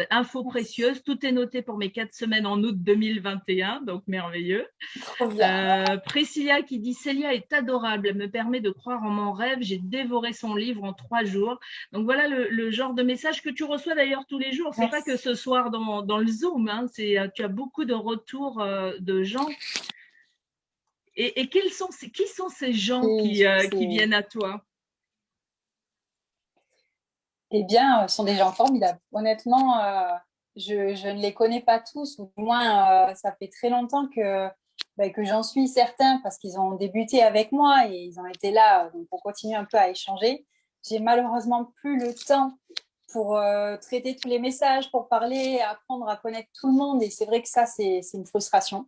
Speaker 1: Info
Speaker 2: merci.
Speaker 1: précieuse, tout est noté pour mes 4 semaines en août 2021, donc merveilleux.
Speaker 2: Trop bien.
Speaker 1: Priscilla qui dit Célia est adorable, elle me permet de croire en mon rêve, j'ai dévoré son livre en 3 jours. Donc voilà le genre de message que tu reçois d'ailleurs tous les jours. C'est pas que
Speaker 2: Merci.
Speaker 1: ce soir dans le Zoom, hein, tu as beaucoup de retours de gens. Et qui sont ces gens qui viennent à toi?
Speaker 2: Eh bien, ce sont des gens formidables. Honnêtement, je ne les connais pas tous, ou du moins, ça fait très longtemps que j'en suis certain parce qu'ils ont débuté avec moi et ils ont été là donc pour continuer un peu à échanger. J'ai malheureusement plus le temps pour traiter tous les messages, pour parler, apprendre à connaître tout le monde. Et c'est vrai que ça, c'est une frustration.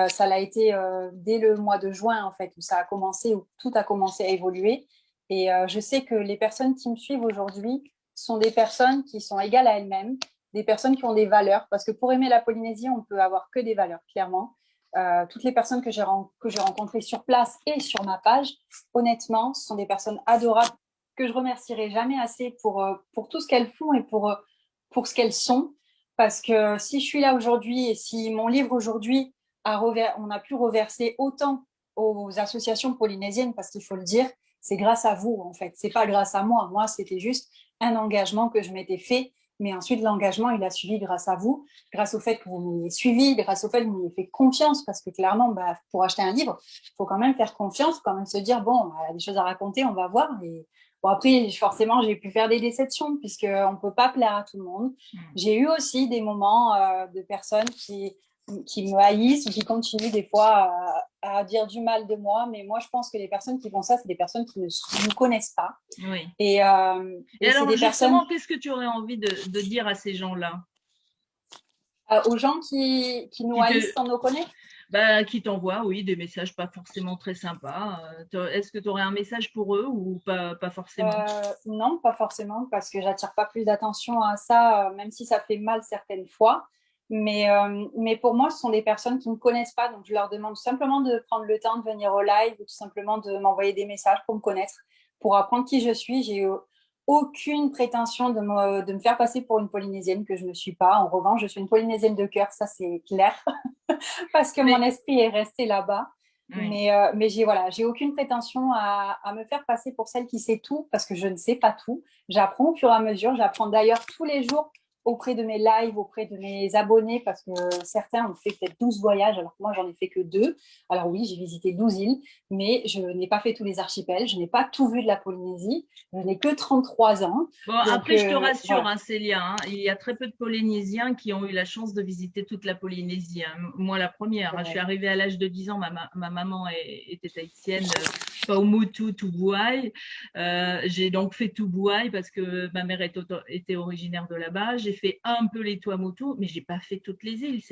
Speaker 2: Ça l'a été dès le mois de juin, en fait, où ça a commencé, où tout a commencé à évoluer. Et je sais que les personnes qui me suivent aujourd'hui sont des personnes qui sont égales à elles-mêmes, des personnes qui ont des valeurs. Parce que pour aimer la Polynésie, on peut avoir que des valeurs, clairement. Toutes les personnes que j'ai rencontrées sur place et sur ma page, honnêtement, ce sont des personnes adorables que je remercierai jamais assez pour tout ce qu'elles font et pour ce qu'elles sont. Parce que si je suis là aujourd'hui et si mon livre aujourd'hui, on a pu reverser autant aux associations polynésiennes, parce qu'il faut le dire, c'est grâce à vous, en fait. C'est pas grâce à moi. Moi, c'était juste un engagement que je m'étais fait. Mais ensuite, l'engagement, il a suivi grâce à vous, grâce au fait que vous m'ayez suivi, grâce au fait que vous m'ayez fait confiance. Parce que clairement, bah, pour acheter un livre, il faut quand même faire confiance, quand même se dire, bon, elle a des choses à raconter, on va voir. Et bon, après, forcément, j'ai pu faire des déceptions, puisqu'on ne peut pas plaire à tout le monde. J'ai eu aussi des moments de personnes qui me haïssent ou qui continuent des fois à dire du mal de moi. Mais moi, je pense que les personnes qui font ça, c'est des personnes qui ne nous connaissent pas.
Speaker 1: Oui. Et
Speaker 2: Et c'est
Speaker 1: alors,
Speaker 2: des personnes
Speaker 1: justement, qu'est-ce que tu aurais envie de dire à ces gens-là
Speaker 2: aux gens qui nous
Speaker 1: qui
Speaker 2: haïssent
Speaker 1: te,
Speaker 2: sans nous connaître.
Speaker 1: qui t'envoient, oui, des messages pas forcément très sympas. Est-ce que tu aurais un message pour eux ou pas forcément?
Speaker 2: Non, pas forcément, parce que j'attire pas plus d'attention à ça, même si ça fait mal certaines fois. Mais pour moi, ce sont des personnes qui ne me connaissent pas, donc je leur demande simplement de prendre le temps de venir au live ou tout simplement de m'envoyer des messages pour me connaître, pour apprendre qui je suis. J'ai aucune prétention de me faire passer pour une Polynésienne que je ne suis pas. En revanche, je suis une Polynésienne de cœur, ça c'est clair, parce que mon
Speaker 1: Mais,
Speaker 2: esprit est resté là-bas.
Speaker 1: oui.
Speaker 2: Mais j'ai aucune prétention à me faire passer pour celle qui sait tout, parce que je ne sais pas tout. J'apprends au fur et à mesure. J'apprends d'ailleurs tous les jours auprès de mes lives, auprès de mes abonnés, parce que certains ont fait peut-être 12 voyages, alors que moi, j'en ai fait que 2. Alors oui, j'ai visité 12 îles, mais je n'ai pas fait tous les archipels. Je n'ai pas tout vu de la Polynésie. Je n'ai que 33 ans.
Speaker 1: Bon,
Speaker 2: Donc,
Speaker 1: après, je te rassure,
Speaker 2: voilà.
Speaker 1: hein, Célia, hein, il y a très peu de Polynésiens qui ont eu la chance de visiter toute la Polynésie, hein. Moi, la première, hein, je suis
Speaker 2: Ouais.
Speaker 1: arrivée à l'âge de 10 ans, ma maman était haïtienne, Paumotu, Tubuai. J'ai donc fait Tubuai parce que ma mère était originaire de là-bas. J'ai fait un peu les Tuamotu, mais j'ai pas fait toutes les îles.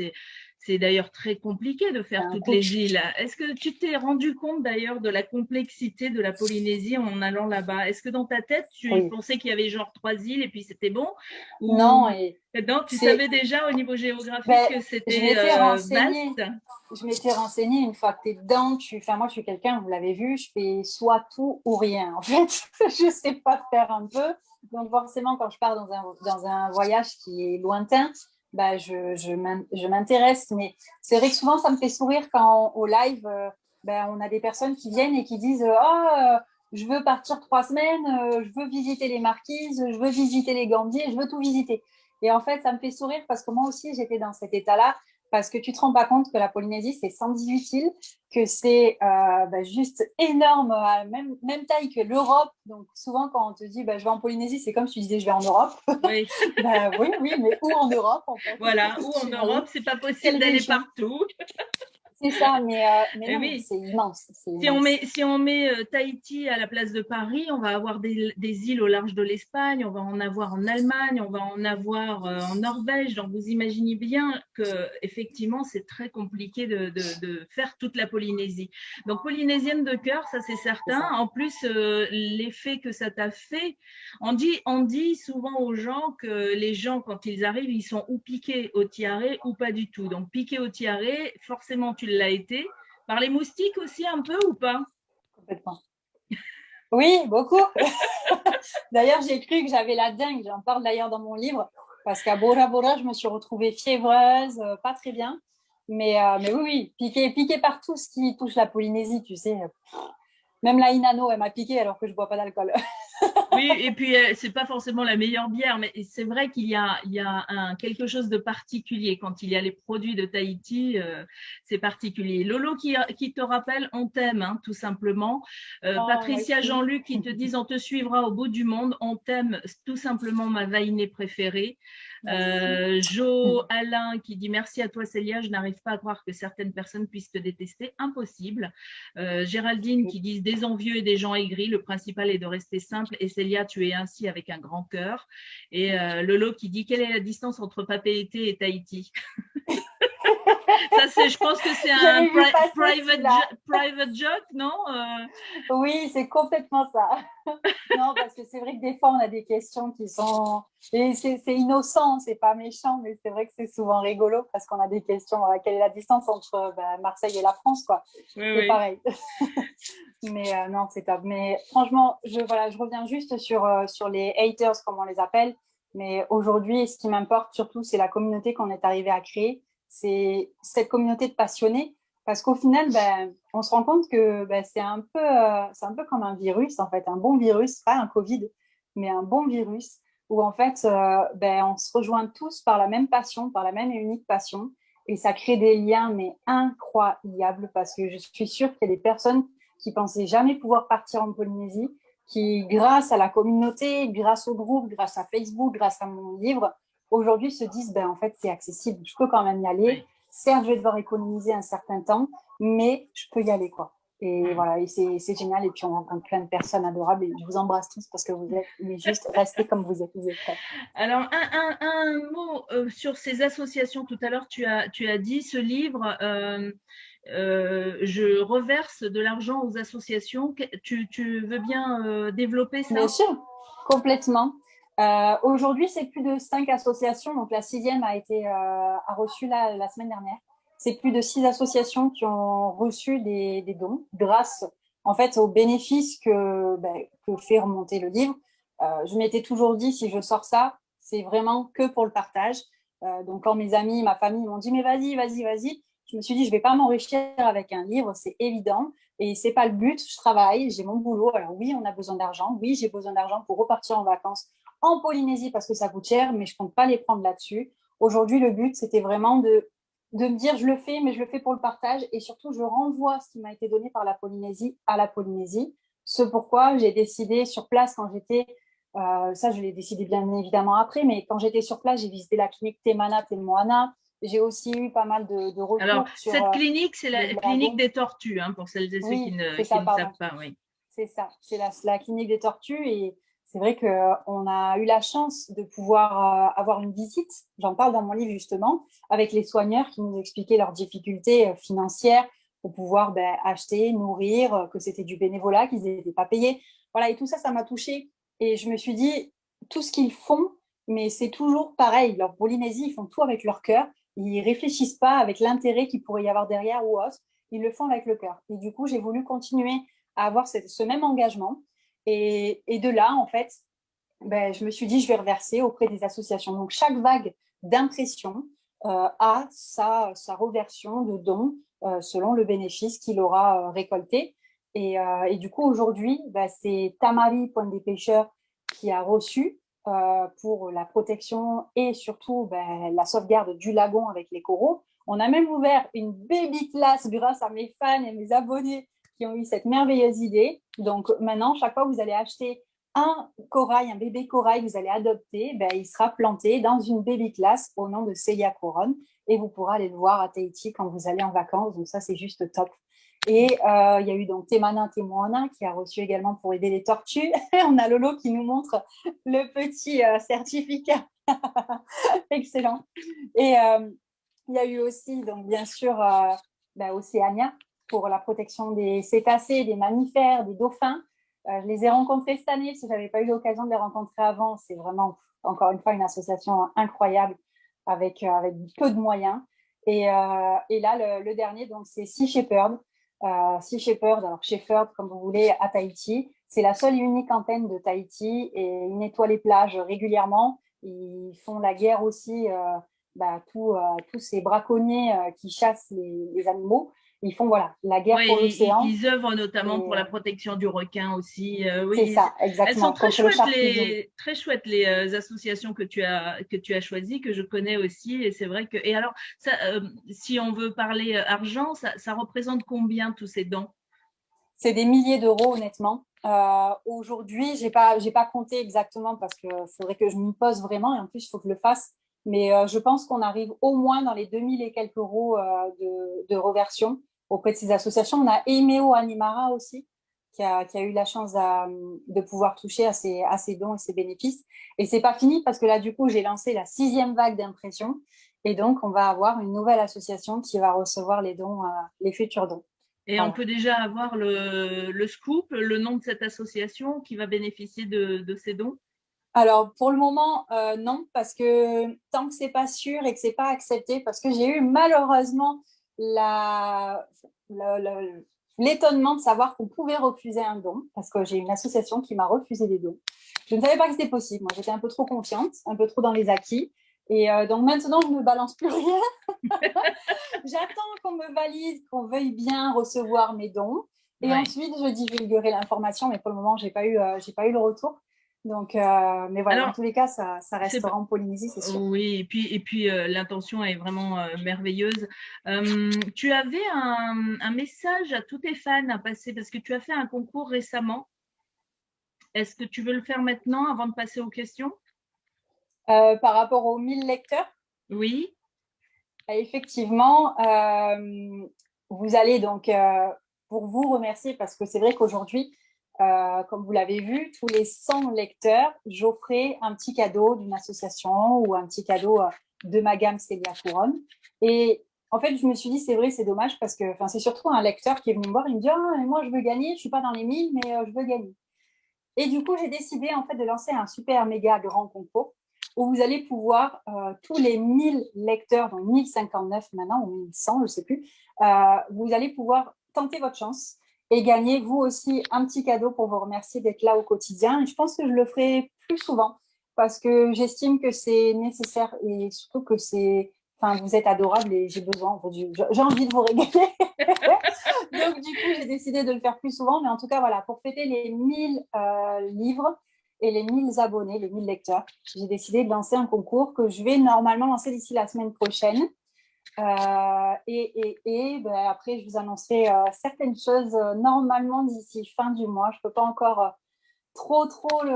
Speaker 1: c'est d'ailleurs très compliqué de faire toutes les îles. Est-ce que tu t'es rendu compte d'ailleurs de la complexité de la Polynésie en allant là-bas? Est-ce que dans ta tête, tu pensais qu'il y avait genre 3 îles et puis c'était bon? Ou...
Speaker 2: Non,
Speaker 1: non, tu savais déjà au niveau géographique que c'était vaste?
Speaker 2: Je m'étais renseignée une fois que tu es dedans. Enfin, moi, je suis quelqu'un, vous l'avez vu, je fais soit tout ou rien. En fait, je ne sais pas faire un peu. Donc, forcément, quand je pars dans un voyage qui est lointain, bah, je m'intéresse. Mais c'est vrai que souvent, ça me fait sourire quand au live, on a des personnes qui viennent et qui disent je veux partir 3 semaines, je veux visiter les Marquises, je veux visiter les Gambiers, je veux tout visiter. Et en fait, ça me fait sourire parce que moi aussi, j'étais dans cet état-là. Parce que tu te rends pas compte que la Polynésie, c'est 118 îles, que c'est juste énorme, même taille que l'Europe. Donc, souvent, quand on te dit je vais en Polynésie, c'est comme si tu disais je vais en Europe.
Speaker 1: Oui.
Speaker 2: Oui, mais où en Europe, en fait?
Speaker 1: Voilà, où en Europe, c'est pas possible d'aller partout.
Speaker 2: C'est ça, mais non,
Speaker 1: oui.
Speaker 2: c'est immense.
Speaker 1: Si on met Tahiti à la place de Paris, on va avoir des îles au large de l'Espagne, on va en avoir en Allemagne, on va en avoir en Norvège. Donc, vous imaginez bien que effectivement, c'est très compliqué de faire toute la Polynésie. Donc, polynésienne de cœur, ça c'est certain. En plus, l'effet que ça t'a fait, on dit souvent aux gens que les gens, quand ils arrivent, ils sont ou piqués au tiaré ou pas du tout. Donc, piqué au tiaré, forcément, tu l'as été. Par les moustiques aussi un peu ou pas?
Speaker 2: Complètement. Oui, beaucoup. D'ailleurs, j'ai cru que j'avais la dengue. J'en parle d'ailleurs dans mon livre parce qu'à Bora Bora, je me suis retrouvée fiévreuse, pas très bien. Mais oui, piquée par tout ce qui touche la Polynésie, tu sais. Même la Inano, elle m'a piquée alors que je bois pas d'alcool.
Speaker 1: Oui, et puis c'est pas forcément la meilleure bière, mais c'est vrai qu'il y a quelque chose de particulier quand il y a les produits de Tahiti, c'est particulier. Lolo qui te rappelle, on t'aime, hein, tout simplement. Patricia, Jean-Luc qui te disent on te suivra au bout du monde, on t'aime, tout simplement ma vainée préférée. Jo Alain qui dit merci à toi Célia, je n'arrive pas à croire que certaines personnes puissent te détester, impossible. Géraldine qui dit des envieux et des gens aigris, le principal est de rester simple et Célia tu es ainsi avec un grand cœur. Et Lolo qui dit quelle est la distance entre Papeete et Tahiti? Ça, je pense que c'est un private joke, non?
Speaker 2: Oui, c'est complètement ça. Non, parce que c'est vrai que des fois, on a des questions qui sont... Et c'est innocent, c'est pas méchant, mais c'est vrai que c'est souvent rigolo parce qu'on a des questions. Quelle est la distance entre Marseille et la France, quoi? C'est pareil. Mais non, c'est top. Mais franchement, je reviens juste sur les haters, comme on les appelle. Mais aujourd'hui, ce qui m'importe surtout, c'est la communauté qu'on est arrivé à créer. C'est cette communauté de passionnés. Parce qu'au final, on se rend compte que c'est un peu comme un virus, en fait, un bon virus, pas un Covid, mais un bon virus, où en fait, on se rejoint tous par la même passion, par la même et unique passion. Et ça crée des liens, mais incroyables, parce que je suis sûre qu'il y a des personnes qui pensaient jamais pouvoir partir en Polynésie, qui, grâce à la communauté, grâce au groupe, grâce à Facebook, grâce à mon livre, aujourd'hui se disent, en fait, c'est accessible, je peux quand même y aller. Oui. Certes, je vais devoir économiser un certain temps, mais je peux y aller, quoi. Et voilà, et c'est génial. Et puis, on rencontre plein de personnes adorables. Et je vous embrasse tous parce que vous êtes, mais juste restez comme vous êtes. Vous êtes prêts.
Speaker 1: Alors, un mot sur ces associations. Tout à l'heure, tu as dit ce livre, je reverse de l'argent aux associations. Tu veux bien développer ça?
Speaker 2: Bien sûr, complètement. Aujourd'hui, c'est plus de 5 associations. Donc, la 6e a reçu la semaine dernière. C'est plus de 6 associations qui ont reçu des dons grâce, en fait, aux bénéfices que fait remonter le livre. Je m'étais toujours dit, si je sors ça, c'est vraiment que pour le partage. Donc, quand mes amis, ma famille m'ont dit, mais vas-y, je me suis dit, je vais pas m'enrichir avec un livre, c'est évident. Et c'est pas le but, je travaille, j'ai mon boulot. Alors oui, on a besoin d'argent. Oui, j'ai besoin d'argent pour repartir en vacances en Polynésie parce que ça coûte cher, mais je compte pas les prendre là-dessus. Aujourd'hui, le but, c'était vraiment de me dire, je le fais, mais je le fais pour le partage. Et surtout, je renvoie ce qui m'a été donné par la Polynésie à la Polynésie. Ce pourquoi j'ai décidé sur place quand j'étais, ça je l'ai décidé bien évidemment après, mais quand j'étais sur place, j'ai visité la clinique Temana Temoana. J'ai aussi eu pas mal de retours.
Speaker 1: Alors, cette clinique, c'est la clinique des tortues, hein, pour celles et ceux qui ne savent pas. Oui.
Speaker 2: C'est ça, c'est la clinique des tortues. Et c'est vrai qu'on a eu la chance de pouvoir avoir une visite, j'en parle dans mon livre justement, avec les soigneurs qui nous expliquaient leurs difficultés financières pour pouvoir acheter, nourrir, que c'était du bénévolat, qu'ils n'étaient pas payés. Voilà, et tout ça, ça m'a touchée. Et je me suis dit, tout ce qu'ils font, mais c'est toujours pareil. Leur Polynésie, ils font tout avec leur cœur. Ils réfléchissent pas avec l'intérêt qu'il pourrait y avoir derrière ou autre. Ils le font avec le cœur. Et du coup, j'ai voulu continuer à avoir ce même engagement. Et de là, en fait, je me suis dit, je vais reverser auprès des associations. Donc, chaque vague d'impression a sa reversion de dons selon le bénéfice qu'il aura récolté. Et du coup, aujourd'hui, c'est Tamari, Point des pêcheurs, qui a reçu pour la protection et surtout la sauvegarde du lagon avec les coraux. On a même ouvert une baby class grâce à mes fans et mes abonnés qui ont eu cette merveilleuse idée. Donc maintenant, chaque fois que vous allez acheter un corail, un bébé corail que vous allez adopter, il sera planté dans une baby class au nom de Célia Couronne et vous pourrez aller le voir à Tahiti quand vous allez en vacances. Donc ça, c'est juste top. Et il y a eu donc Temana Temoana qui a reçu également pour aider les tortues. On a Lolo qui nous montre le petit certificat. Excellent. Et il y a eu aussi, donc bien sûr, Océania pour la protection des cétacés, des mammifères, des dauphins. Je les ai rencontrés cette année, si je n'avais pas eu l'occasion de les rencontrer avant. C'est vraiment, encore une fois, une association incroyable avec peu de moyens. Et là, le dernier, donc, c'est Sea Shepherd. Sea Shepherd, alors Shepherd, comme vous voulez, à Tahiti. C'est la seule et unique antenne de Tahiti et ils nettoient les plages régulièrement. Ils font la guerre aussi, tous ces braconniers qui chassent les animaux. Ils font la guerre pour l'océan.
Speaker 1: Ils œuvrent notamment pour la protection du requin aussi.
Speaker 2: C'est ça, exactement.
Speaker 1: Elles sont très chouettes les associations que tu as choisies, que je connais aussi. Et c'est vrai que. Et alors, ça, si on veut parler argent, ça représente combien tous ces dons?
Speaker 2: C'est des milliers d'euros, honnêtement. Aujourd'hui, j'ai pas compté exactement parce que faudrait que je m'y pose vraiment et en plus, il faut que je le fasse. Mais je pense qu'on arrive au moins dans les 2000 et quelques euros de reversion auprès de ces associations. On a Emeo Animara aussi, qui a eu la chance de pouvoir toucher à ces dons et ces bénéfices. Et c'est pas fini parce que là, du coup, j'ai lancé la 6e vague d'impression. Et donc, on va avoir une nouvelle association qui va recevoir les dons, les futurs dons.
Speaker 1: Et
Speaker 2: Voilà.
Speaker 1: on peut déjà avoir le scoop, le nom de cette association qui va bénéficier de ces dons?
Speaker 2: Alors, pour le moment, non, parce que tant que c'est pas sûr et que c'est pas accepté, parce que j'ai eu malheureusement l'étonnement de savoir qu'on pouvait refuser un don, parce que j'ai une association qui m'a refusé des dons. Je ne savais pas que c'était possible. Moi, j'étais un peu trop confiante, un peu trop dans les acquis. Et donc maintenant, je ne balance plus rien. J'attends qu'on me valide, qu'on veuille bien recevoir mes dons. Et ensuite, je divulguerai l'information, mais pour le moment, j'ai pas eu le retour. Donc, mais voilà,
Speaker 1: Alors,
Speaker 2: dans tous les cas, ça restera en Polynésie, c'est sûr.
Speaker 1: Oui, et puis l'intention est vraiment merveilleuse. Tu avais un message à tous tes fans à passer parce que tu as fait un concours récemment. Est-ce que tu veux le faire maintenant avant de passer aux questions?
Speaker 2: Par rapport aux 1000 lecteurs,
Speaker 1: Oui.
Speaker 2: effectivement, vous allez donc, pour vous remercier, parce que c'est vrai qu'aujourd'hui, comme vous l'avez vu, tous les 100 lecteurs, j'offrais un petit cadeau d'une association ou un petit cadeau de ma gamme Célia Couronne. Et en fait, je me suis dit, c'est vrai, c'est dommage parce que c'est surtout un lecteur qui est venu me voir, il me dit, ah, moi, je veux gagner, je ne suis pas dans les 1000, mais je veux gagner. Et du coup, j'ai décidé en fait de lancer un super méga grand concours où vous allez pouvoir, tous les 1000 lecteurs, donc 1059 maintenant, ou 1100, je ne sais plus, vous allez pouvoir tenter votre chance et gagner vous aussi un petit cadeau pour vous remercier d'être là au quotidien. Et je pense que je le ferai plus souvent parce que j'estime que c'est nécessaire et surtout que vous êtes adorable et j'ai besoin, j'ai envie de vous régaler. Donc, du coup, j'ai décidé de le faire plus souvent. Mais en tout cas, voilà, pour fêter les 1000 livres et les 1000 abonnés, les 1000 lecteurs, j'ai décidé de lancer un concours que je vais normalement lancer d'ici la semaine prochaine. Après, je vous annoncerai certaines choses normalement d'ici fin du mois. Je ne peux pas encore trop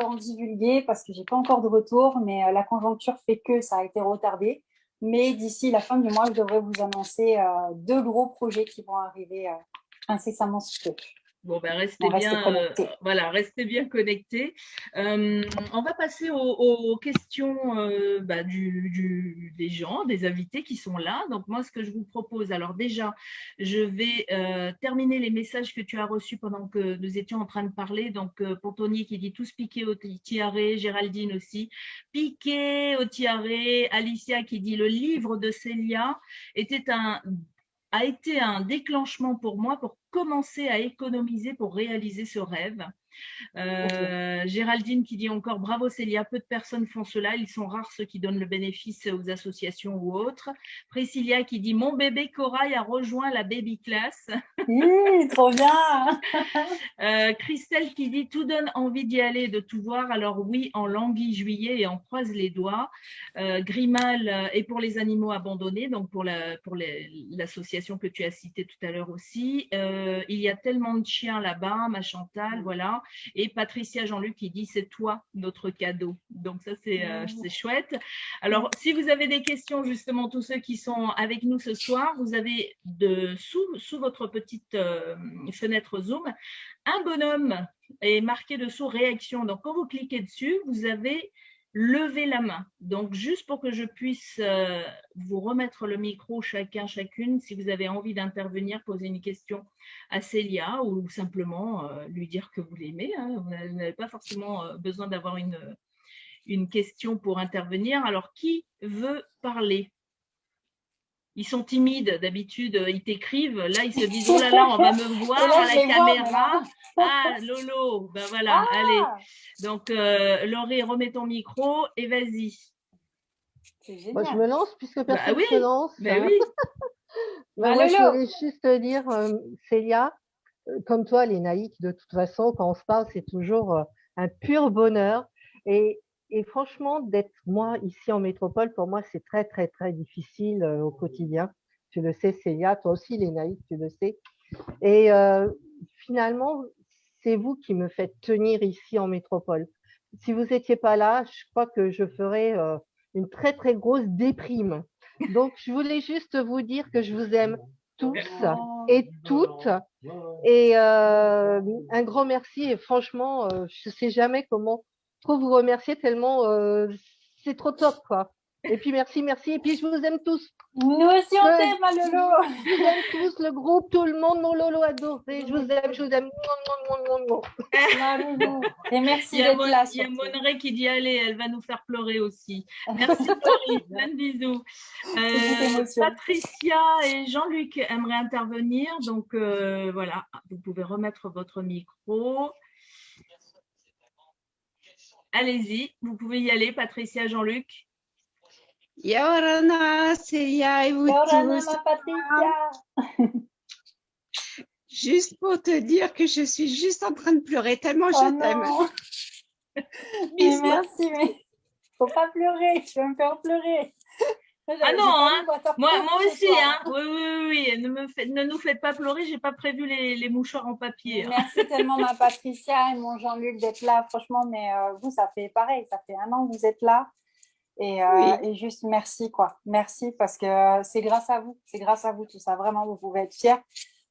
Speaker 2: en divulguer parce que j'ai pas encore de retour, mais la conjoncture fait que ça a été retardé. Mais d'ici la fin du mois, je devrais vous annoncer 2 gros projets qui vont arriver incessamment sous peu.
Speaker 1: Bon, ben
Speaker 2: On reste connectés.
Speaker 1: voilà, restez bien connectés. On va passer aux questions des gens, des invités qui sont là. Donc, moi, ce que je vous propose, alors déjà, je vais terminer les messages que tu as reçus pendant que nous étions en train de parler. Donc, Pontonier qui dit tous piqués au tiare, Géraldine aussi, piqué au tiare, Alicia qui dit le livre de Célia a été un déclenchement pour moi pour commencer à économiser pour réaliser ce rêve. Géraldine qui dit encore bravo Célia, peu de personnes font cela, ils sont rares ceux qui donnent le bénéfice aux associations ou autres. Priscilla qui dit mon bébé Corail a rejoint la baby class.
Speaker 2: Trop bien.
Speaker 1: Christelle qui dit tout donne envie d'y aller, de tout voir. Alors oui, en languit juillet et on croise les doigts. Grimal et pour les animaux abandonnés, donc pour l'association que tu as citée tout à l'heure aussi. Il y a tellement de chiens là-bas, ma Chantal, voilà. Et Patricia Jean-Luc qui dit c'est toi notre cadeau. Donc ça c'est chouette. Alors si vous avez des questions justement, tous ceux qui sont avec nous ce soir, vous avez sous votre petite fenêtre Zoom un bonhomme est marqué dessous réaction. Donc quand vous cliquez dessus, vous avez levé la main. Donc juste pour que je puisse vous remettre le micro chacune, si vous avez envie d'intervenir, poser une question à Célia ou simplement lui dire que vous l'aimez. Hein. Vous n'avez pas forcément besoin d'avoir une question pour intervenir. Alors, qui veut parler? Ils sont timides, d'habitude, ils t'écrivent. Là, ils se disent, oh là là, on va me voir à la caméra. Ah, Lolo, ben voilà, allez. Donc, Laurie, remets ton micro et vas-y.
Speaker 3: Moi, je me lance puisque personne ne se lance.
Speaker 1: Ben oui.
Speaker 3: Moi, je voulais juste dire, Célia, comme toi, les naïcs, de toute façon, quand on se parle, c'est toujours un pur bonheur. Et franchement, d'être moi ici en métropole, pour moi, c'est très, très, très difficile au quotidien. Tu le sais, Célia, toi aussi, les naïcs, tu le sais. Et finalement, c'est vous qui me faites tenir ici en métropole. Si vous n'étiez pas là, je crois que je ferais une très, très grosse déprime. Donc, je voulais juste vous dire que je vous aime tous et toutes. Et un grand merci. Et franchement, je ne sais jamais comment trop vous remercier tellement c'est trop top, quoi. Et puis merci. Et puis je vous aime tous.
Speaker 2: Nous aussi on t'aime, ma Lolo.
Speaker 3: Je vous aime tous, le groupe, tout le monde, mon Lolo adoré. Je vous aime.
Speaker 2: Ma Lolo. Et merci d'être là.
Speaker 1: Il y a Monré qui dit allez, elle va nous faire pleurer aussi. Merci Laurie, plein de bisous. Patricia et Jean-Luc aimeraient intervenir, donc voilà, vous pouvez remettre votre micro. Allez-y, vous pouvez y aller, Patricia, Jean-Luc.
Speaker 4: Yorana, Célia et vous tous.
Speaker 2: Patricia.
Speaker 4: Juste pour te dire que je suis juste en train de pleurer tellement je t'aime.
Speaker 2: Merci, mais faut pas pleurer, tu vas me faire pleurer.
Speaker 1: Ah non, hein. moi aussi, hein. Oui. Ne nous faites pas pleurer, j'ai pas prévu les mouchoirs en papier.
Speaker 2: Merci tellement ma Patricia et mon Jean-Luc d'être là, franchement, mais vous, ça fait pareil, ça fait 1 an que vous êtes là. Et juste merci, quoi. Merci parce que c'est grâce à vous tout ça. Vraiment, vous pouvez être fiers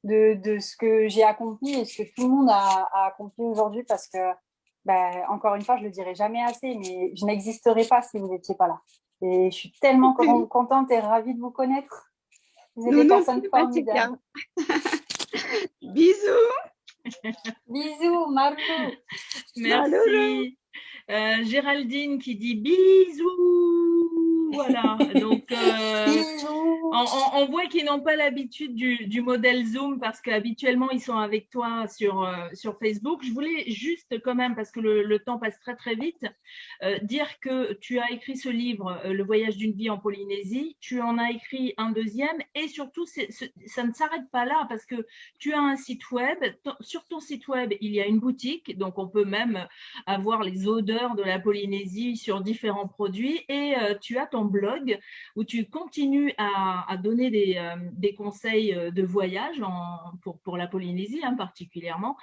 Speaker 2: de ce que j'ai accompli et ce que tout le monde a accompli aujourd'hui parce que, encore une fois, je le dirai jamais assez, mais je n'existerais pas si vous n'étiez pas là. Et je suis tellement contente et ravie de vous connaître. Vous êtes des personnes formidables.
Speaker 4: Bisous.
Speaker 2: Bisous, Marlou.
Speaker 1: Merci. Géraldine qui dit bisous. Voilà, donc on voit qu'ils n'ont pas l'habitude du modèle Zoom parce qu'habituellement ils sont avec toi sur Facebook. Je voulais juste quand même, parce que le temps passe très très vite, dire que tu as écrit ce livre, Le voyage d'une vie en Polynésie, tu en as écrit un deuxième et surtout ça ne s'arrête pas là parce que tu as un site web. Sur ton site web, il y a une boutique, donc on peut même avoir les odeurs de la Polynésie sur différents produits et tu as ton ton blog où tu continues à donner des conseils de voyage pour la Polynésie particulièrement,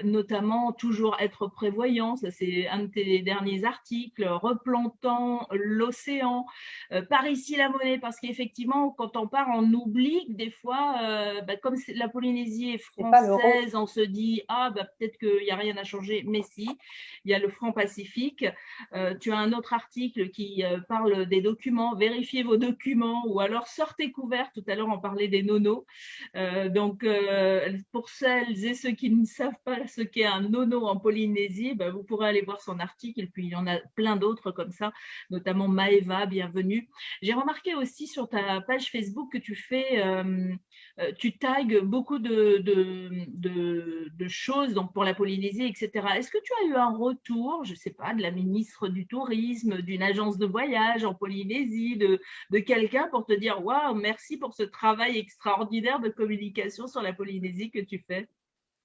Speaker 1: notamment toujours être prévoyant, ça c'est un de tes derniers articles, replantant l'océan, par ici la monnaie, parce qu'effectivement quand on part on oublie que des fois, comme la Polynésie est française, on se dit peut-être qu'il n'y a rien à changer, mais si, il y a le franc Pacifique. Tu as un autre article qui parle des documents, vérifiez vos documents, ou alors sortez couverts, tout à l'heure on parlait des nonos, donc pour celles et ceux qui ne savent pas ce qu'est un nono en Polynésie, vous pourrez aller voir son article, et puis il y en a plein d'autres comme ça, notamment Maeva, bienvenue. J'ai remarqué aussi sur ta page Facebook que tu tagues beaucoup de choses donc pour la Polynésie, etc. Est-ce que tu as eu un retour, je ne sais pas, de la ministre du Tourisme, d'une agence de voyage en Polynésie, de quelqu'un pour te dire « Waouh, merci pour ce travail extraordinaire de communication sur la Polynésie que tu fais ».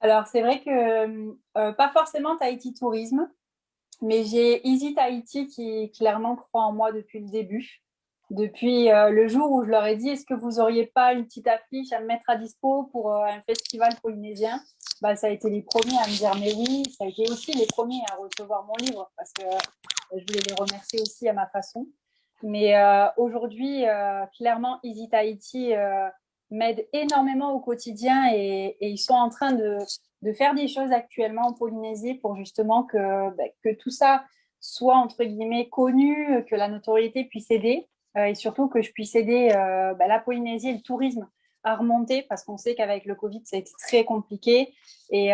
Speaker 2: Alors, c'est vrai que pas forcément Tahiti Tourisme, mais j'ai Easy Tahiti qui clairement croit en moi depuis le début. Depuis le jour où je leur ai dit « Est-ce que vous n'auriez pas une petite affiche à me mettre à dispo pour un festival polynésien ?» Ça a été les premiers à me dire « Mais oui », ça a été aussi les premiers à recevoir mon livre parce que je voulais les remercier aussi à ma façon. Mais aujourd'hui, clairement, Easy Tahiti m'aide énormément au quotidien et ils sont en train de faire des choses actuellement en Polynésie pour justement que tout ça soit entre guillemets connu, que la notoriété puisse aider et surtout que je puisse aider la Polynésie et le tourisme à remonter parce qu'on sait qu'avec le Covid, ça a été très compliqué. Et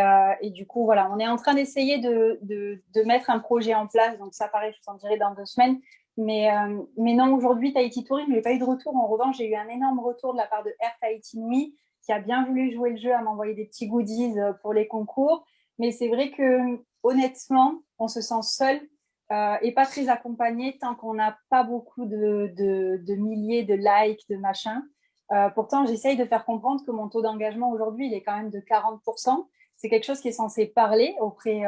Speaker 2: du coup, voilà, on est en train d'essayer de mettre un projet en place. Donc ça, pareil, je vous en dirai dans 2 semaines. Mais non, aujourd'hui, Tahiti Tourisme, je n'ai pas eu de retour. En revanche, j'ai eu un énorme retour de la part de Air Tahiti Nui qui a bien voulu jouer le jeu à m'envoyer des petits goodies pour les concours. Mais c'est vrai que honnêtement, on se sent seul et pas très accompagné tant qu'on n'a pas beaucoup de milliers de likes, de machins. Pourtant, j'essaye de faire comprendre que mon taux d'engagement aujourd'hui, il est quand même de 40%. C'est quelque chose qui est censé parler auprès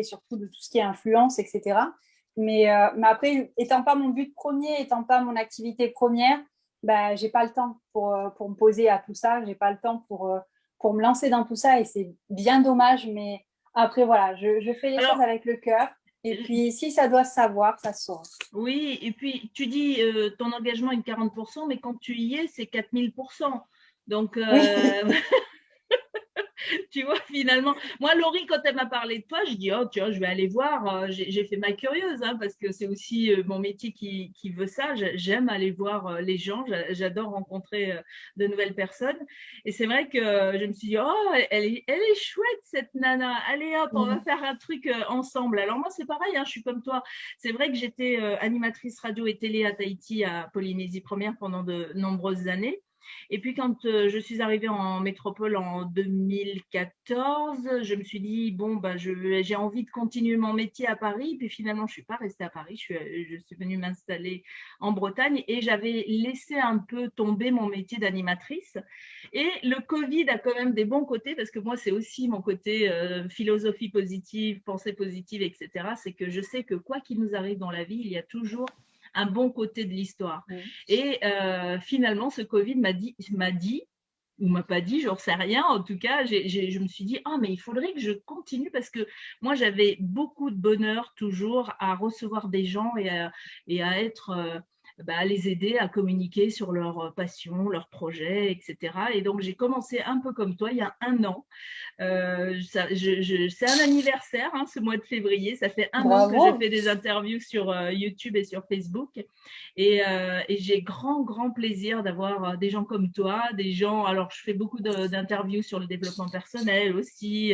Speaker 2: surtout de tout ce qui est influence, etc. Mais après, étant pas mon but premier, étant pas mon activité première, j'ai pas le temps pour me poser à tout ça. J'ai pas le temps pour me lancer dans tout ça et c'est bien dommage. Mais après, voilà, je fais les choses avec le cœur. Et puis, si ça doit se savoir, ça se saura.
Speaker 1: Oui, et puis tu dis ton engagement est de 40%, mais quand tu y es, c'est 4000%. Donc, tu vois, finalement, moi, Laurie, quand elle m'a parlé de toi, je dis, oh, tiens, je vais aller voir. J'ai fait ma curieuse, parce que c'est aussi mon métier qui veut ça. J'aime aller voir les gens. J'adore rencontrer de nouvelles personnes. Et c'est vrai que je me suis dit, oh, elle est chouette, cette nana. Allez, hop, on va faire un truc ensemble. Alors, moi, c'est pareil, je suis comme toi. C'est vrai que j'étais animatrice radio et télé à Tahiti, à Polynésie Première, pendant de nombreuses années. Et puis, quand je suis arrivée en métropole en 2014, je me suis dit, bon, j'ai envie de continuer mon métier à Paris. Puis finalement, je ne suis pas restée à Paris. Je suis venue m'installer en Bretagne et j'avais laissé un peu tomber mon métier d'animatrice. Et le Covid a quand même des bons côtés parce que moi, c'est aussi mon côté philosophie positive, pensée positive, etc. C'est que je sais que quoi qu'il nous arrive dans la vie, il y a toujours un bon côté de l'histoire. Et finalement, ce Covid m'a dit, ou m'a pas dit, j'en sais rien. En tout cas, je me suis dit, mais il faudrait que je continue parce que moi, j'avais beaucoup de bonheur toujours à recevoir des gens et à être... à les aider à communiquer sur leurs passions, leurs projets, etc. Et donc, j'ai commencé un peu comme toi il y a 1 an. C'est un anniversaire, ce mois de février. Ça fait 1 an que je fais des interviews sur YouTube et sur Facebook. Et j'ai grand plaisir d'avoir des gens comme toi, des gens. Alors, je fais beaucoup d'interviews sur le développement personnel aussi.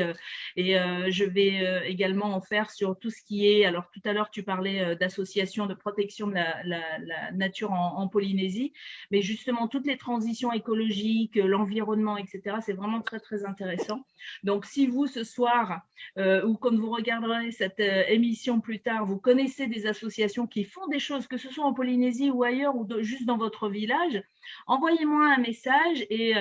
Speaker 1: Et je vais également en faire sur tout ce qui est. Alors, tout à l'heure, tu parlais d'associations de protection de la nature en Polynésie. Mais justement, toutes les transitions écologiques, l'environnement, etc., c'est vraiment très intéressant. Donc, si vous, ce soir, ou quand vous regarderez cette émission plus tard, vous connaissez des associations qui font des choses, que ce soit en Polynésie ou ailleurs, ou juste dans votre village, envoyez-moi un message et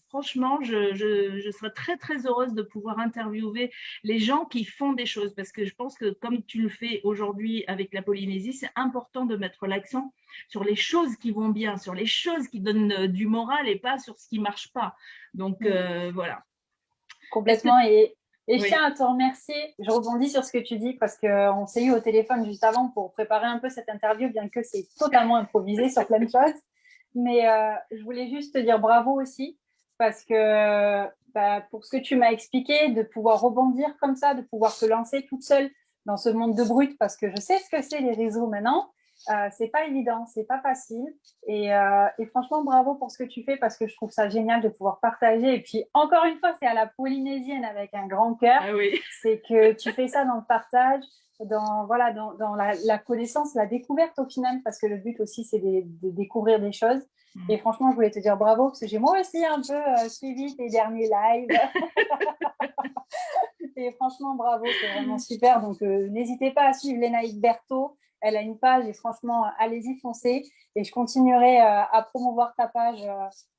Speaker 1: franchement, je serais très, très heureuse de pouvoir interviewer les gens qui font des choses parce que je pense que comme tu le fais aujourd'hui avec la Polynésie, c'est important de mettre l'accent sur les choses qui vont bien, sur les choses qui donnent du moral et pas sur ce qui marche pas. Donc, voilà.
Speaker 2: Complètement. Et je
Speaker 1: Oui.
Speaker 2: tiens à te remercier. Je rebondis sur ce que tu dis parce qu'on s'est eu au téléphone juste avant pour préparer un peu cette interview, bien que c'est totalement improvisé sur plein de choses. Mais je voulais juste te dire bravo aussi parce que pour ce que tu m'as expliqué, de pouvoir rebondir comme ça, de pouvoir te lancer toute seule dans ce monde de brut, parce que je sais ce que c'est les réseaux maintenant. C'est pas évident, c'est pas facile. Et franchement, bravo pour ce que tu fais parce que je trouve ça génial de pouvoir partager. Et puis, encore une fois, c'est à la polynésienne avec un grand cœur.
Speaker 1: Ah oui.
Speaker 2: C'est que tu fais ça dans le partage, dans la connaissance, la découverte au final, parce que le but aussi, c'est de découvrir des choses. Et franchement, je voulais te dire bravo parce que j'ai moi aussi un peu suivi tes derniers lives. Et franchement, bravo, c'est vraiment super. Donc, n'hésitez pas à suivre Lénaïque Berthaud. Elle a une page et franchement, allez-y, foncez. Et je continuerai à promouvoir ta page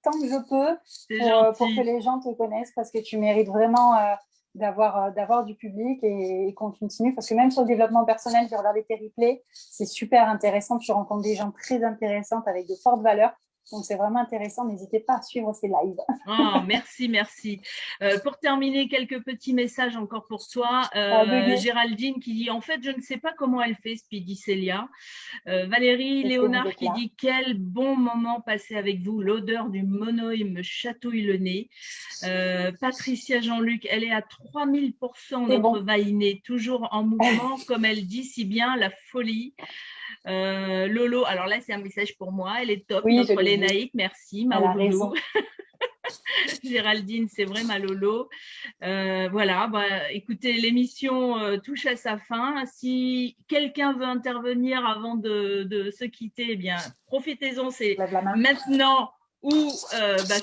Speaker 2: tant que je peux pour que les gens te connaissent parce que tu mérites vraiment d'avoir du public et qu'on continue. Parce que même sur le développement personnel, j'ai regardé tes replays, c'est super intéressant. Tu rencontres des gens très intéressants avec de fortes valeurs. Donc, c'est vraiment intéressant. N'hésitez pas à suivre ces lives.
Speaker 1: Oh, merci, merci. Pour terminer, quelques petits messages encore pour toi. Géraldine qui dit, en fait, je ne sais pas comment elle fait, Speedy Célia. Valérie Léonard qui dit, quel bon moment passé avec vous. L'odeur du monoï me chatouille le nez. Patricia Jean-Luc, elle est à 3000% notre vaïnée, toujours en mouvement, comme elle dit si bien, la folie. Lolo, alors là c'est un message pour moi, elle est top, notre Lénaïque, merci, ma Lolo. Géraldine, c'est vrai, ma Lolo. Voilà, écoutez, l'émission touche à sa fin. Si quelqu'un veut intervenir avant de se quitter, eh bien, profitez-en, c'est maintenant ou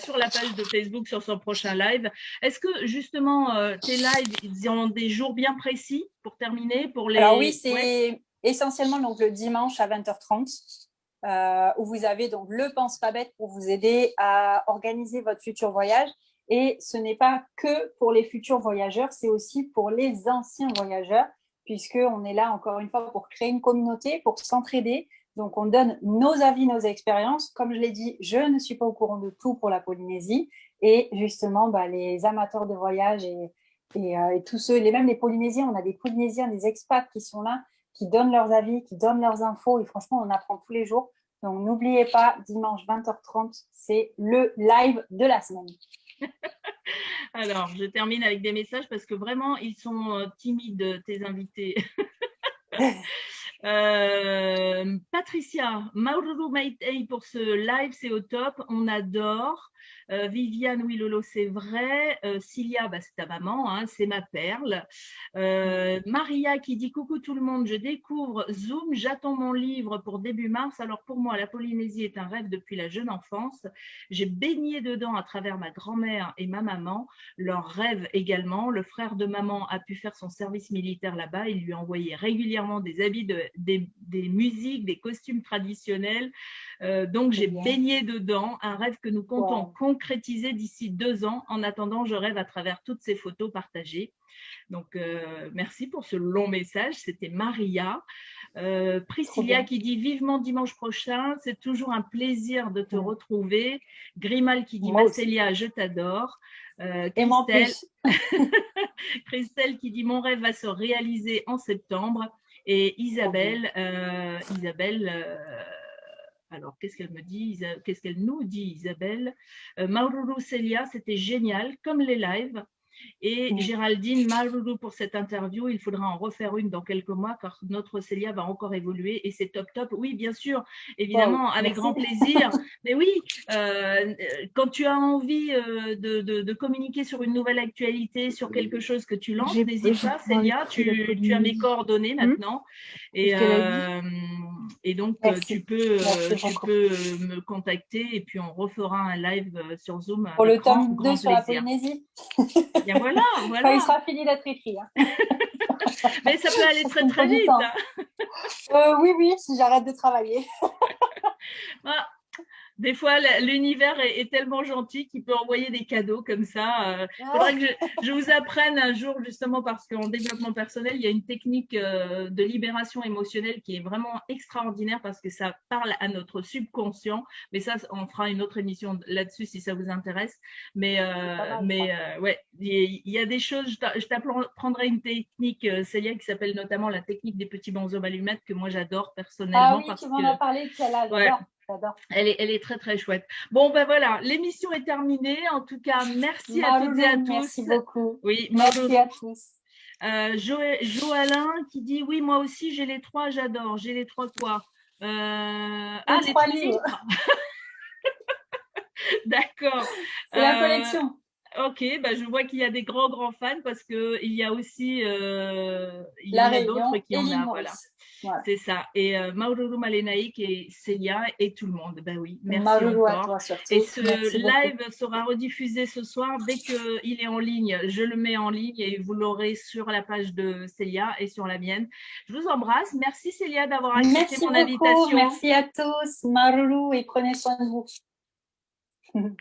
Speaker 1: sur la page de Facebook sur son prochain live. Est-ce que justement tes lives, ils ont des jours bien précis pour terminer pour les...
Speaker 2: Alors oui, c'est essentiellement donc le dimanche à 20h30 où vous avez donc le Pense pas bête pour vous aider à organiser votre futur voyage. Et ce n'est pas que pour les futurs voyageurs, c'est aussi pour les anciens voyageurs, puisqu'on est là encore une fois pour créer une communauté, pour s'entraider. Donc, on donne nos avis, nos expériences. Comme je l'ai dit, je ne suis pas au courant de tout pour la Polynésie. Et justement, les amateurs de voyage et tous ceux, même les Polynésiens, on a des Polynésiens, des expats qui sont là, qui donnent leurs avis, qui donnent leurs infos. Et franchement, on apprend tous les jours. Donc, n'oubliez pas, dimanche 20h30, c'est le live de la semaine.
Speaker 1: Alors, je termine avec des messages parce que vraiment, ils sont timides, tes invités. Patricia, Maururu Maitei pour ce live, c'est au top, on adore. Viviane, oui Lolo, c'est vrai. Cilia, c'est ta maman, hein, c'est ma perle. Maria qui dit coucou tout le monde, je découvre Zoom, j'attends mon livre pour début mars. Alors pour moi, la Polynésie est un rêve depuis la jeune enfance. J'ai baigné dedans à travers ma grand-mère et ma maman. Leur rêve également. Le frère de maman a pu faire son service militaire là-bas. Il lui envoyait régulièrement des habits, des musiques, des costumes traditionnels. Donc, j'ai baigné dedans, un rêve que nous comptons concrétiser d'ici 2 ans. En attendant, je rêve à travers toutes ces photos partagées. Donc, merci pour ce long message. C'était Maria. Priscilla qui dit vivement dimanche prochain. C'est toujours un plaisir de te retrouver. Grimal qui dit Célia, je t'adore. Christelle, Christelle qui dit mon rêve va se réaliser en septembre. Et Isabelle, alors, qu'est-ce qu'elle me dit? Qu'est-ce qu'elle nous dit, Isabelle? Maururu Célia, c'était génial, comme les lives. Et Géraldine, Maururu pour cette interview, il faudra en refaire une dans quelques mois car notre Célia va encore évoluer et c'est top, top. Oui, bien sûr, évidemment, avec grand plaisir. Mais oui, quand tu as envie de communiquer sur une nouvelle actualité, sur quelque chose que tu lances, n'hésite pas, Célia, tu as mes coordonnées maintenant. Et donc, tu peux me contacter et puis on refera un live sur Zoom.
Speaker 2: Pour le tome 2 sur la Polynésie.
Speaker 1: Bien, voilà.
Speaker 2: Enfin, il sera fini d'être écrit. Hein.
Speaker 1: Mais ça peut aller très, très vite.
Speaker 2: Oui, si j'arrête de travailler.
Speaker 1: Des fois, l'univers est tellement gentil qu'il peut envoyer des cadeaux comme ça. Faudrait que je vous apprenne un jour, justement, parce qu'en développement personnel, il y a une technique de libération émotionnelle qui est vraiment extraordinaire parce que ça parle à notre subconscient. Mais ça, on fera une autre émission là-dessus si ça vous intéresse. Mais ouais, il y a des choses. Je t'apprendrai une technique, Célia, qui s'appelle notamment la technique des petits bonshommes allumettes que moi j'adore personnellement.
Speaker 2: Ah oui, tu m'en as parlé de celle-là, j'adore.
Speaker 1: Elle est très très chouette. Bon ben voilà, l'émission est terminée. En tout cas, merci à toutes et à tous.
Speaker 2: Merci beaucoup.
Speaker 1: Oui,
Speaker 2: merci à tous.
Speaker 1: Joalin qui dit oui, moi aussi j'ai les 3, j'adore. J'ai les 3 quoi
Speaker 2: les 3 livres.
Speaker 1: D'accord.
Speaker 2: C'est la collection.
Speaker 1: Ok, bah je vois qu'il y a des grands fans parce que il y a aussi il y
Speaker 2: en
Speaker 1: a d'autres qui en a.
Speaker 2: Voilà.
Speaker 1: C'est ça. Et Maururu Malenaïk et Célia et tout le monde. Ben oui, merci
Speaker 2: Maururu
Speaker 1: encore.
Speaker 2: À toi surtout.
Speaker 1: Et ce
Speaker 2: merci
Speaker 1: live
Speaker 2: beaucoup.
Speaker 1: sera rediffusé ce soir. Dès qu'il est en ligne, je le mets en ligne et vous l'aurez sur la page de Célia et sur la mienne. Je vous embrasse. Merci Célia d'avoir accepté mon invitation.
Speaker 2: Merci à tous. Maururu et prenez soin de vous.